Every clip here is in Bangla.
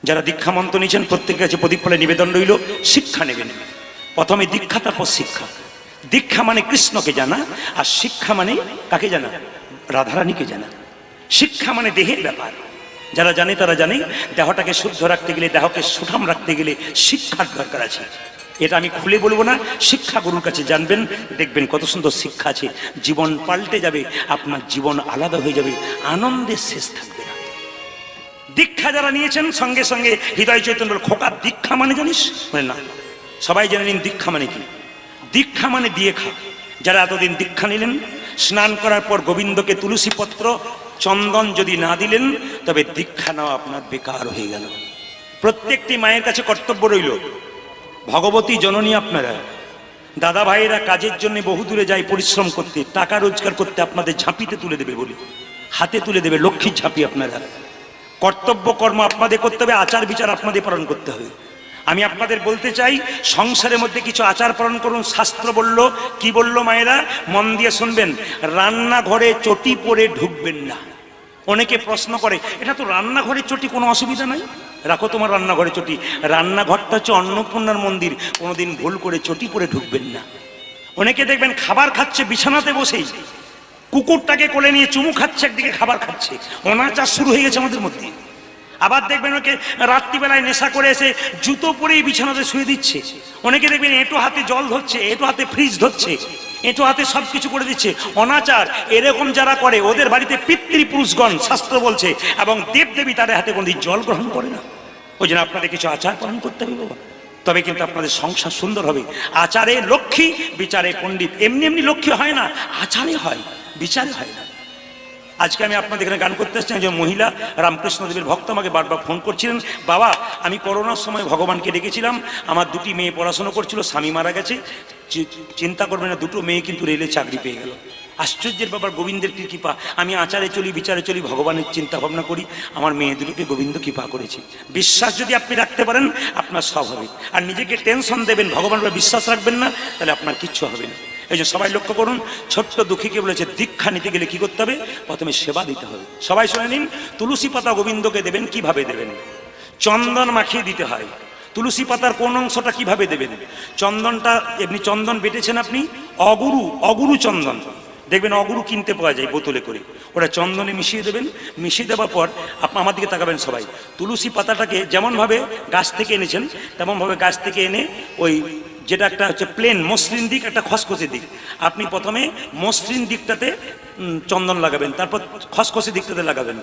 যারা দীক্ষা মন্ত্র নিয়েছেন প্রত্যেকের কাছে প্রদীপ ফলে নিবেদন রইল, শিক্ষা নেবেন। প্রথমে দীক্ষা, তারপর শিক্ষা। দীক্ষা মানে কৃষ্ণকে জানা, আর শিক্ষা মানে কাকে জানা? রাধারানীকে জানা। শিক্ষা মানে দেহের ব্যাপার। যারা জানে তারা জানে দেহটাকে শুদ্ধ রাখতে গেলে, দেহকে সুঠাম রাখতে গেলে শিক্ষার দরকার আছে। এটা আমি খুলে বলবো না, শিক্ষা গুরুর কাছে জানবেন, দেখবেন কত সুন্দর শিক্ষা আছে। জীবন পাল্টে যাবে, আপনার জীবন আলাদা হয়ে যাবে, আনন্দের শেষ থাকবে না। দীক্ষা যারা নিয়েছেন সঙ্গে সঙ্গে হৃদয় চৈতন্য বলে, খোকা দীক্ষা মানে জানিস? বলে না। সবাই জেনে নিন দীক্ষা মানে কি। দীক্ষা মানে দিয়ে খা। যারা এতদিন দীক্ষা নিলেন, স্নান করার পর গোবিন্দকে তুলসী পত্র চন্দন যদি না দিলেন, তবে দীক্ষা নেওয়া আপনার বেকার হয়ে গেল। প্রত্যেকটি মায়ের কাছে কর্তব্য রইল, ভগবতী জননী আপনারা, দাদা ভাইয়েরা কাজের জন্য বহু দূরে যায় পরিশ্রম করতে, টাকা রোজগার করতে, আপনাদের ঝাঁপিতে তুলে দেবে বলে হাতে তুলে দেবে, লক্ষ্মীর ঝাঁপি আপনারা। কর্তব্য কর্ম আপনাদের করতে হবে, আচার বিচার আপনাদের পালন করতে হবে। আমি আপনাদের বলতে চাই, সংসারের মধ্যে কিছু আচার পালন করুন। শাস্ত্র বলল, কি বলল মায়েরা? মন দিয়ে শুনবেন, রান্নাঘরে চটি পরে ঢুকবেন না। অনেকে প্রশ্ন করে, এটা তো রান্নাঘরে চটি, কোনো অসুবিধা নাই, রাখো তোমার রান্নাঘরে চটি। রান্নাঘরটা হচ্ছে অন্নপূর্ণার মন্দির, কোনোদিন ভুল করে চটি পরে ঢুকবেন না। অনেকে দেখবেন খাবার খাচ্ছে বিছানাতে বসেই, কুকুরটাকে কোলে নিয়ে চুমু খাচ্ছে, একদিকে খাবার খাচ্ছে। অনাচার শুরু হয়ে গেছে আমাদের মধ্যে। আবার দেখবেন ওকে রাত্রিবেলায় নেশা করে এসে জুতো পরেই বিছানাতে শুয়ে দিচ্ছে। অনেকে দেখবেন এঁটো হাতে জল ধরছে, এঁটো হাতে ফ্রিজ ধরছে, এঁটো হাতে সব কিছু করে দিচ্ছে। অনাচার। এরকম যারা করে ওদের বাড়িতে পিতৃপুরুষগণ, শাস্ত্র বলছে, এবং দেবদেবী তাদের হাতে কোনদিন জল গ্রহণ করে না। ওই জন্য আপনাদের কিছু আচার পালন করতে হবে বাবা, তবে কিন্তু আপনাদের সংসার সুন্দর হবে। আচারে লক্ষ্মী, বিচারে পণ্ডিত। এমনি এমনি লক্ষ্মী হয় না, আচারে হয়, বিচারে হয় না। আজকে আমি আপনাদের এখানে গান করতে এসেছি। একজন মহিলা রামকৃষ্ণদেবের ভক্ত আমাকে বারবার ফোন করছিলেন, বাবা আমি করোনার সময় ভগবানকে ডেকেছিলাম, আমার দুটি মেয়ে পড়াশোনা করছিল, স্বামী মারা গেছে, চিন্তা করবেন না, দুটো মেয়ে কিন্তু রেলে চাকরি পেয়ে গেল। আশ্চর্যের ব্যাপার, গোবিন্দের কি কৃপা। আমি আচারে চলি, বিচারে চলি, ভগবানের চিন্তা ভাবনা করি, আমার মেয়ে দুটোকে গোবিন্দ কৃপা করেছে। বিশ্বাস যদি আপনি রাখতে পারেন, আপনার সব হবে। আর নিজেকে টেনশন দেবেন, ভগবানের বিশ্বাস রাখবেন না, তাহলে আপনার কিচ্ছু হবে না। এই যে সবাই লক্ষ্য করুন, ছোট্ট দুঃখীকে বলেছে দীক্ষা নিতে গেলে কি করতে হবে? প্রথমে সেবা দিতে হবে। সবাই শুনে নিন, তুলসী পাতা গোবিন্দকে দেবেন, কিভাবে দেবেন? চন্দন মাখিয়ে দিতে হয়। তুলসী পাতার কোন অংশটা কিভাবে দেবেন? চন্দনটা, এমনি চন্দন বেটেছেন আপনি, অগুরু চন্দন দেখবেন, অগুরু কিনতে পাওয়া যায় বোতলে করে, ওটা চন্দনে মিশিয়ে দেবেন। মিশিয়ে দেওয়ার পর আমার দিকে তাকাবেন সবাই। তুলসী পাতাটাকে যেমনভাবে গাছ থেকে এনেছেন, তেমনভাবে গাছ থেকে এনে ওই যেটা একটা হচ্ছে প্লেন মসৃণ দিক, একটা খসখসে দিক, আপনি প্রথমে মসৃণ দিকটাতে চন্দন লাগাবেন, তারপর খসখসে দিকটাতে লাগাবেন।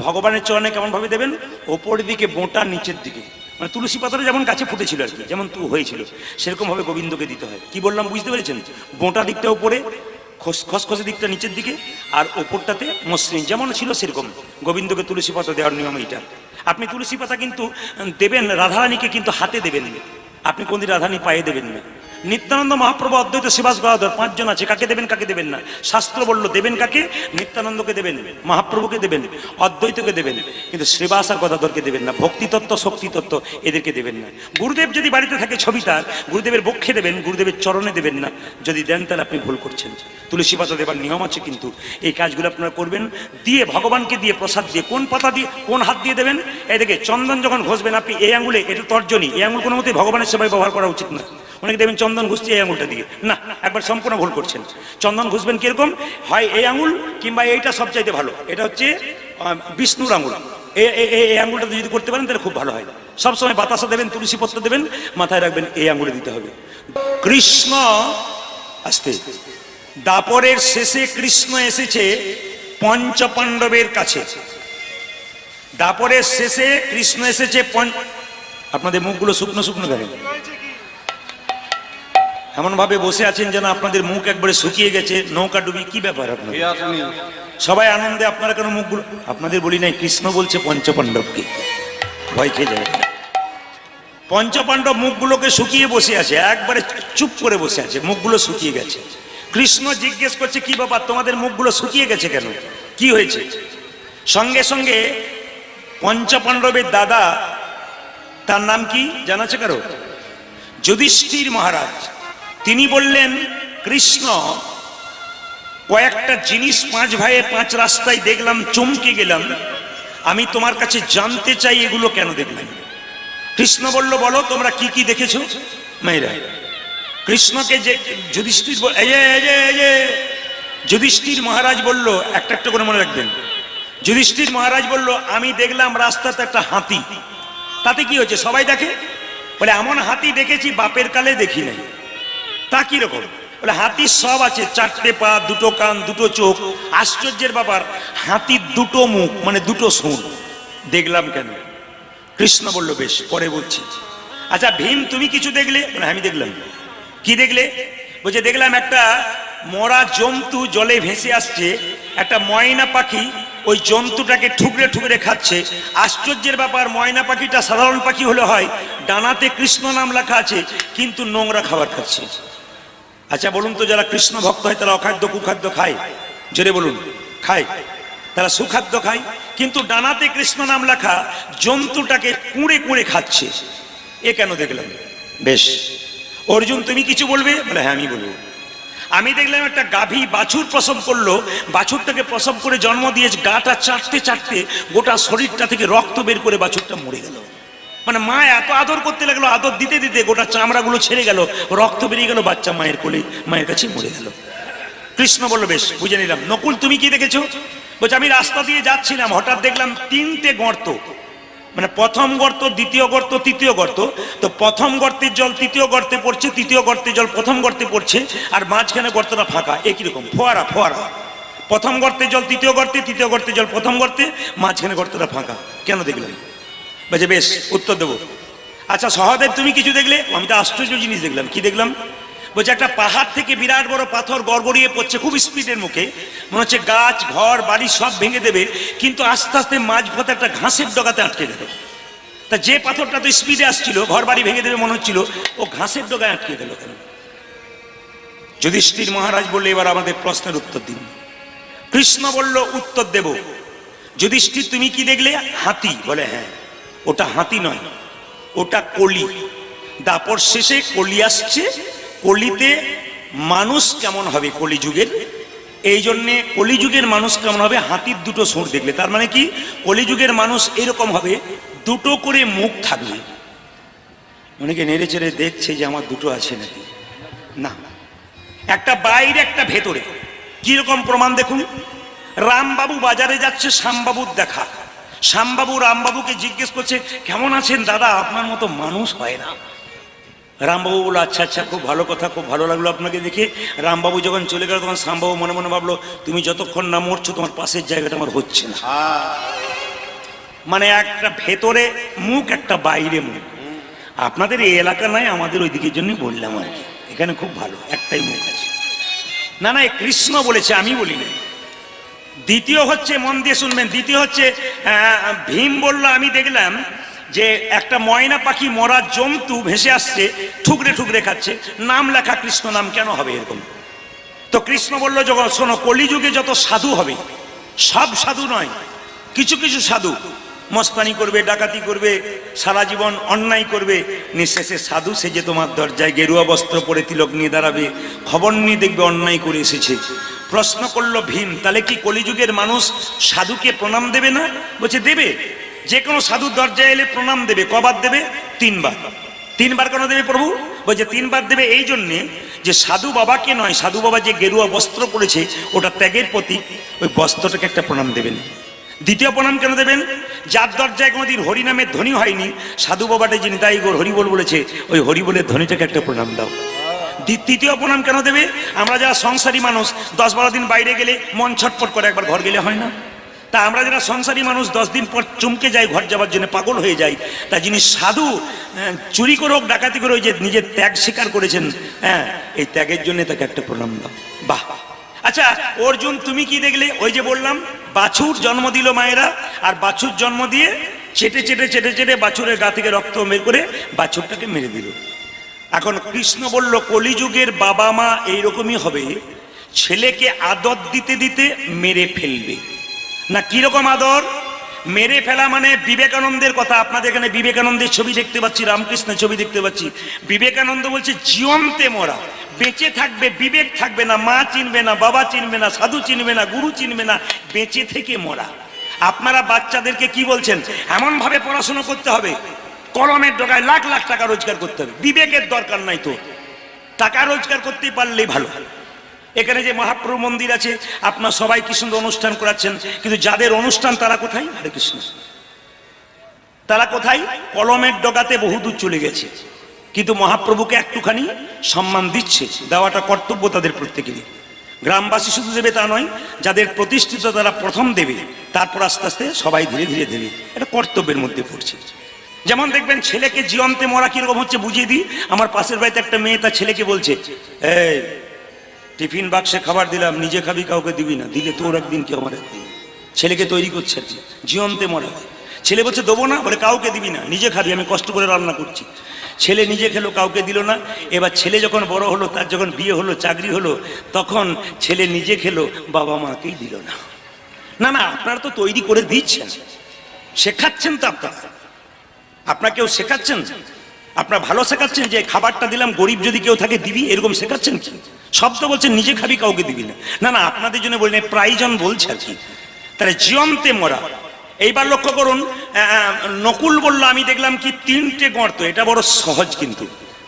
ভগবানের চরণে কেমনভাবে দেবেন? ওপরের দিকে বোঁটা, নিচের দিকে। মানে তুলসী পাতাটা যেমন গাছে ফুটেছিল আর কি, যেমন হয়েছিল, সেরকমভাবে গোবিন্দকে দিতে হয়। কি বললাম বুঝতে পেরেছেন? বোঁটা দিকটা ওপরে, খসখসে দিকটা নিচের দিকে, আর ওপরটাতে মসৃণ, যেমন ছিল সেরকম গোবিন্দকে তুলসী পাতা দেওয়ার নিয়ম এইটা। আপনি তুলসী পাতা কিন্তু দেবেন রাধারানীকে, কিন্তু হাতে দেবেন না, আপনি কোনদিন রাধারানী পায়ে দেবেন না। নিত্যানন্দ মহাপ্রভু, অদ্বৈত শ্রীবাস গদাধর, 5 জন আছে, কাকে দেবেন কাকে দেবেন না? শাস্ত্র বললো দেবেন কাকে? নিত্যানন্দকে দেবেন, মহাপ্রভুকে দেবেন, অদ্বৈতকে দেবেন, কিন্তু শ্রীবাস আর গদাধরকে দেবেন না। ভক্তিতত্ত্ব, শক্তিতত্ত্ব এদেরকে দেবেন না। গুরুদেব যদি বাড়িতে থাকে ছবি তার, গুরুদেবের বক্ষে দেবেন, গুরুদেবের চরণে দেবেন না। যদি দেন তাহলে আপনি ভুল করছেন। তুলসী পাতা দেবার নিয়ম আছে, কিন্তু এই কাজগুলো আপনারা করবেন। দিয়ে ভগবানকে দিয়ে প্রসাদ দিয়ে, কোন পাতা দিয়ে, কোন হাত দিয়ে দেবেন? এই দেখে চন্দন যখন ঘষবেন আপনি, এই আঙুলে, এটা তর্জনী, এই আঙুল কোনো মতেই ভগবানের সেবায় ব্যবহার করা উচিত না। অনেকে দেবেন চন্দন ঘুষছে এই আঙুলটা দিয়ে, না, একবার সম্পূর্ণ ভুল করছেন। চন্দন ঘুষবেন কিরকম? হয় এই আঙুল, কিংবা এইটা সবচাইতে ভালো, এটা হচ্ছে বিষ্ণুর আঙুল। এই আঙুলটা যদি করতে পারেন তাহলে খুব ভালো হয়। সবসময় বাতাসা দেবেন, তুলসী পত্র দেবেন, মাথায় রাখবেন এই আঙুলে দিতে হবে। কৃষ্ণ আসতে, দাপরের শেষে কৃষ্ণ এসেছে পঞ্চপাণ্ডবের কাছে। দাপরের শেষে কৃষ্ণ এসেছে আপনাদের মুখগুলো শুকনো শুকনো দেখেন, এমন ভাবে বসে আছেন যেন আপনাদের মুখ একবারে শুকিয়ে গেছে, নৌকা ডুবি। কি ব্যাপার আপনার? সবাই আনন্দে, আপনারা কেন মুখগুলো? আপনাদের বলি নাই, কৃষ্ণ বলছে পঞ্চপাণ্ডবকে, ভয় খেয়ে যাবে। পঞ্চপাণ্ডব মুখগুলোকে শুকিয়ে বসে আছে, একবারে চুপ করে বসে আছে, মুখগুলো শুকিয়ে গেছে। কৃষ্ণ জিজ্ঞেস করছে, কি ব্যাপার তোমাদের মুখগুলো শুকিয়ে গেছে কেন, কি হয়েছে? সঙ্গে সঙ্গে পঞ্চপাণ্ডবের দাদা, তার নাম কি জানা আছে কারো? যুধিষ্ঠির মহারাজ। তিনি বললেন, কৃষ্ণ কয়েকটা জিনিস 5 ভাইয়ে 5 রাস্তায় দেখলাম, চমকে গেলাম, আমি তোমার কাছে জানতে চাই এগুলো কেন দেখলেন। কৃষ্ণ বলল, বলো তোমরা কি কি দেখেছো মেয়েরা। কৃষ্ণকে যে যুধিষ্ঠির যুধিষ্ঠির মহারাজ বলল, একটা একটা করে মনে রাখবেন, যুধিষ্ঠির মহারাজ বলল, আমি দেখলাম রাস্তাতে একটা হাতি। তাতে কি হচ্ছে? সবাই দেখে। বলে এমন হাতি দেখেছি বাপের কালে দেখি নাই। তা কি রকম? বলে হাতির সব আছে, 4টে পা, 2টো কান, 2টো চোখ। আশ্চর্যের ব্যাপার, হাতির 2টো মুখ, মানে 2টো শুঁড়। দেখলাম কেন? কৃষ্ণ বলল, বেশ পরে বলছি। আচ্ছা ভীম, তুমি কিছু দেখলে? বলে আমি দেখলাম। কি দেখলে? বলছে দেখলাম একটা মরা জন্তু জলে ভেসে আসছে, একটা ময়না পাখি ওই জন্তুটাকে ঠুকরে ঠুকরে খাচ্ছে। আশ্চর্যের ব্যাপার, ময়না পাখিটা সাধারণ পাখি হলে হয়, ডানাতে কৃষ্ণ নাম লেখা আছে, কিন্তু নোংরা খাবার খাচ্ছে। আচ্ছা বলুন তো, যারা কৃষ্ণ ভক্ত হয় তারা অখাদ্য কুখাদ্য খায়? জোরে বলুন, খায়? তারা সুখাদ্য খায়, কিন্তু ডানাতে কৃষ্ণ নাম লেখা জন্তুটাকে কুঁড়ে কুঁড়ে খাচ্ছে। এ কেন দেখলাম? বেশ, অর্জুন তুমি কিছু বলবে? বলে হ্যাঁ আমি বলবো। আমি দেখলাম একটা গাভী বাছুর প্রসব করলো, বাছুরটাকে প্রসব করে জন্ম দিয়েছে, গাটা চাটতে চাটতে গোটা শরীরটা থেকে রক্ত বের করে বাছুরটা মরে গেল। মানে মা এত আদর করতে লাগলো, আদর দিতে দিতে গোটা চামড়াগুলো ছেড়ে গেল, রক্ত বেরিয়ে গেল, বাচ্চা মায়ের কোলে, মায়ের কাছে মরে গেল। কৃষ্ণ বলল, বেশ বুঝে নিলাম। নকুল তুমি কি দেখেছো? বলছে আমি রাস্তা দিয়ে যাচ্ছিলাম, হঠাৎ দেখলাম 3টে গর্ত, মানে প্রথম গর্ত, দ্বিতীয় গর্ত, তৃতীয় গর্ত। তো প্রথম গর্তের জল তৃতীয় গর্তে পড়ছে, তৃতীয় গর্তের জল প্রথম গর্তে পড়ছে, আর মাঝখানে গর্তটা ফাঁকা। একই রকম ফোয়ারা ফোয়ারা, প্রথম গর্তের জল তৃতীয় গর্তে, তৃতীয় গর্তের জল প্রথম গর্তে, মাঝখানে গর্তটা ফাঁকা। কেন দেখলাম? বলছে বেশ উত্তর দেবো। আচ্ছা সহদেব তুমি কিছু দেখলে? আমি তো আশ্চর্য জিনিস দেখলাম। কি দেখলাম? বলছে একটা পাহাড় থেকে বিরাট বড় পাথর গড়গড়িয়ে পড়ছে খুব স্পিডের মুখে, মনে হচ্ছে গাছ ঘর বাড়ি সব ভেঙে দেবে, কিন্তু আস্তে আস্তে মাঝপথে একটা ঘাসের ডগাতে আটকে গেল। তা যে পাথরটা তো স্পিডে আসছিল, ঘর বাড়ি ভেঙে দেবে মনে হচ্ছিল, ও ঘাসের ডগায় আটকে গেল কেন? যুধিষ্ঠির মহারাজ বললে, এবার আমাদের প্রশ্নের উত্তর দিন। কৃষ্ণ বলল, উত্তর দেব। যুধিষ্ঠির তুমি কি দেখলে? হাতি। বলে হ্যাঁ, ওটা হাতি নয়, ওটা কলি। দাপর শেষে কলি আসছে, কলিতে মানুষ কেমন হবে কলিযুগের, এই জন্যে কলিযুগের মানুষ কেমন হবে? হাতির 2টো সুর দেখলে। তার মানে কি? কলিযুগের মানুষ এরকম হবে, 2টো করে মুখ থাকবে। অনেকে নেড়ে চেড়ে দেখছে যে আমার 2টো আছে নাকি, না, একটা বাইরে একটা ভেতরে। কিরকম প্রমাণ দেখুন। রামবাবু বাজারে যাচ্ছে, শ্যামবাবুর দেখা। শ্যামবাবু রামবাবুকে জিজ্ঞেস করছে, কেমন আছেন দাদা? আপনার মতো মানুষ হয় না। রামবাবু বলল, আচ্ছা আচ্ছা, খুব ভালো কথা, খুব ভালো লাগলো আপনাকে দেখে। রামবাবু যখন চলে গেল তখন শ্যামবাবু মনে মনে ভাবলো, তুমি যতক্ষণ না মরছো তোমার পাশের জায়গাটা আমার হচ্ছে না। মানে একটা ভেতরে মুখ, একটা বাইরে মুখ। আপনাদের এই এলাকা নয়, আমাদের ওই দিকের জন্য বললাম আর কি, এখানে খুব ভালো একটাই মুখ আছে। না না, কৃষ্ণ বলেছে, আমি বলি না। দ্বিতীয় হচ্ছে, মন দিয়ে শুনবেন, দ্বিতীয় হচ্ছে ভীম বলল, আমি দেখলাম যে একটা ময়না পাখি মরা জন্তু ভেসে আসছে, ঠুকরে ঠুকরে খাচ্ছে, নাম লেখা কৃষ্ণ নাম। কেন হবে এরকম? তো কৃষ্ণ বলল, যখন শোনো, কলিযুগে যত সাধু হবে, সব সাধু নয়, কিছু কিছু সাধু মস্তানি করবে, ডাকাতি করবে, সারা জীবন অন্যায় করবে, নিঃশেষে সাধু সেজে তোমার দরজায় গেরুয়া বস্ত্র পরে তিলক নিয়ে দাঁড়াবে, খবর নিয়ে দেখবে অন্যায় করে এসেছে। প্রশ্ন করলো ভীম, তাহলে কি কলিযুগের মানুষ সাধুকে প্রণাম দেবে না? বলছে দেবে। যে কোনো সাধুর দরজায় এলে প্রণাম দেবে। কবার দেবে? 3 বার। 3 বার কেন দেবে প্রভু? বলছে 3 বার দেবে এই জন্যে যে সাধু বাবাকে নয়, সাধু বাবা যে গেরুয়া বস্ত্র পরেছে ওটা ত্যাগের প্রতীক, ওই বস্ত্রটাকে একটা প্রণাম দেবেন। দ্বিতীয় প্রণাম কেন দেবেন? যার দরজায় কোনোদিন হরিনামের ধ্বনি হয়নি, সাধু বাবাটা যিনি তাই হরিবল বলেছে, ওই হরিবলের ধ্বনিটাকে একটা প্রণাম দাও। তৃতীয় প্রণাম কেন দেবে? আমরা যারা সংসারী মানুষ 10-12 দিন বাইরে গেলে মন ছটফট করে, একবার ঘর গেলে হয় না? তা আমরা যারা সংসারী মানুষ 10 দিন পর চমকে যাই, ঘর যাবার জন্য পাগল হয়ে যাই। তা যিনি সাধু, চুরি করে হোক ডাকাতি করে, ওই যে নিজের ত্যাগ স্বীকার করেছেন, হ্যাঁ, এই ত্যাগের জন্য তাকে একটা প্রণাম দাও। বাহ। আচ্ছা অর্জুন তুমি কি দেখলে? ওই যে বললাম, বাছুর জন্ম দিল মায়েরা, আর বাছুর জন্ম দিয়ে চেটে চেটে চেটে চেটে বাছুরের গা থেকে রক্ত বের করে বাছুরটাকে মেরে দিল। এখন কৃষ্ণ বলল, কলিযুগের বাবা মা এইরকমই হবে, ছেলেকে আদর দিতে দিতে মেরে ফেলবে। না কিরকম আদর? মেরে ফেলা মানে বিবেকানন্দের কথা। আপনাদের এখানে বিবেকানন্দের ছবি দেখতে পাচ্ছি, রামকৃষ্ণের ছবি দেখতে পাচ্ছি। বিবেকানন্দ বলছে জীবন্তে মরা, বেঁচে থাকবে, বিবেক থাকবে না, মা চিনবে না, বাবা চিনবে না, সাধু চিনবে না, গুরু চিনবে না, বেঁচে থেকে মরা। আপনারা বাচ্চাদেরকে কি বলছেন? এমন ভাবে পড়াশোনা করতে হবে, কলমের ডগায় লাখ লাখ টাকা রোজগার করতে হবে, বিবেকের দরকার নাই তো, টাকা রোজগার করতে পারলেই ভালো। এখানে যে মহাপ্রভু মন্দির আছে, আপনার সবাই কি সুন্দর অনুষ্ঠান করাচ্ছেন, কিন্তু যাদের অনুষ্ঠান তারা কোথায়? হরে কৃষ্ণ, তারা কোথায়? কলমের ডগাতে বহুদূর চলে গেছে। কিন্তু মহাপ্রভুকে একটুখানি সম্মান দিচ্ছে, দেওয়াটা কর্তব্য তাদের প্রত্যেকেরই। গ্রামবাসী শুধু দেবে তা নয়, যাদের প্রতিষ্ঠিত তারা প্রথম দেবে, তারপর আস্তে আস্তে সবাই ধীরে ধীরে দেবে। এটা কর্তব্যের মধ্যে পড়ছে। যেমন দেখবেন ছেলেকে জীবন্তে মরা কিরকম হচ্ছে বুঝিয়ে দিই। আমার পাশের বাড়িতে একটা মেয়ে তার ছেলেকে বলছে, এই টিফিন বাক্সে খাবার দিলাম, নিজে খাবি, কাউকে দিবি না, দিলে তোর একদিন কি আমার একদিন। ছেলেকে তৈরি করছে আর কি, জীবন্তে মরা। ছেলে বলছে দেবো না, বলে কাউকে দিবি না, নিজে খাবি, আমি কষ্ট করে রান্না করছি। ছেলে নিজে খেলো, কাউকে দিল না। এবার ছেলে যখন বড় হলো, তার যখন বিয়ে হলো, চাকরি হলো, তখন ছেলে নিজে খেলো, বাবা মাকেই দিল না। না না, আপনারা তো তৈরি করে দিচ্ছেন, শেখাচ্ছেন তো, আপনাকেও শেখাচ্ছেন, আপনার ভালো শেখাচ্ছেন যে খাবারটা দিলাম, গরিব যদি কেউ থাকে দিবি, এরকম শেখাচ্ছেন কি? শব্দ বলছেন নিজে খাবি, কাউকে দিবি না। না না, আপনাদের জন্য বলি না, প্রায়জন বলছে আর কি। তাহলে জীবন্তে মরা। এইবার লক্ষ্য করুন, নকুল বলল আমি দেখলাম কি 3টে গর্ত। এটা বড় সহজ, কিন্তু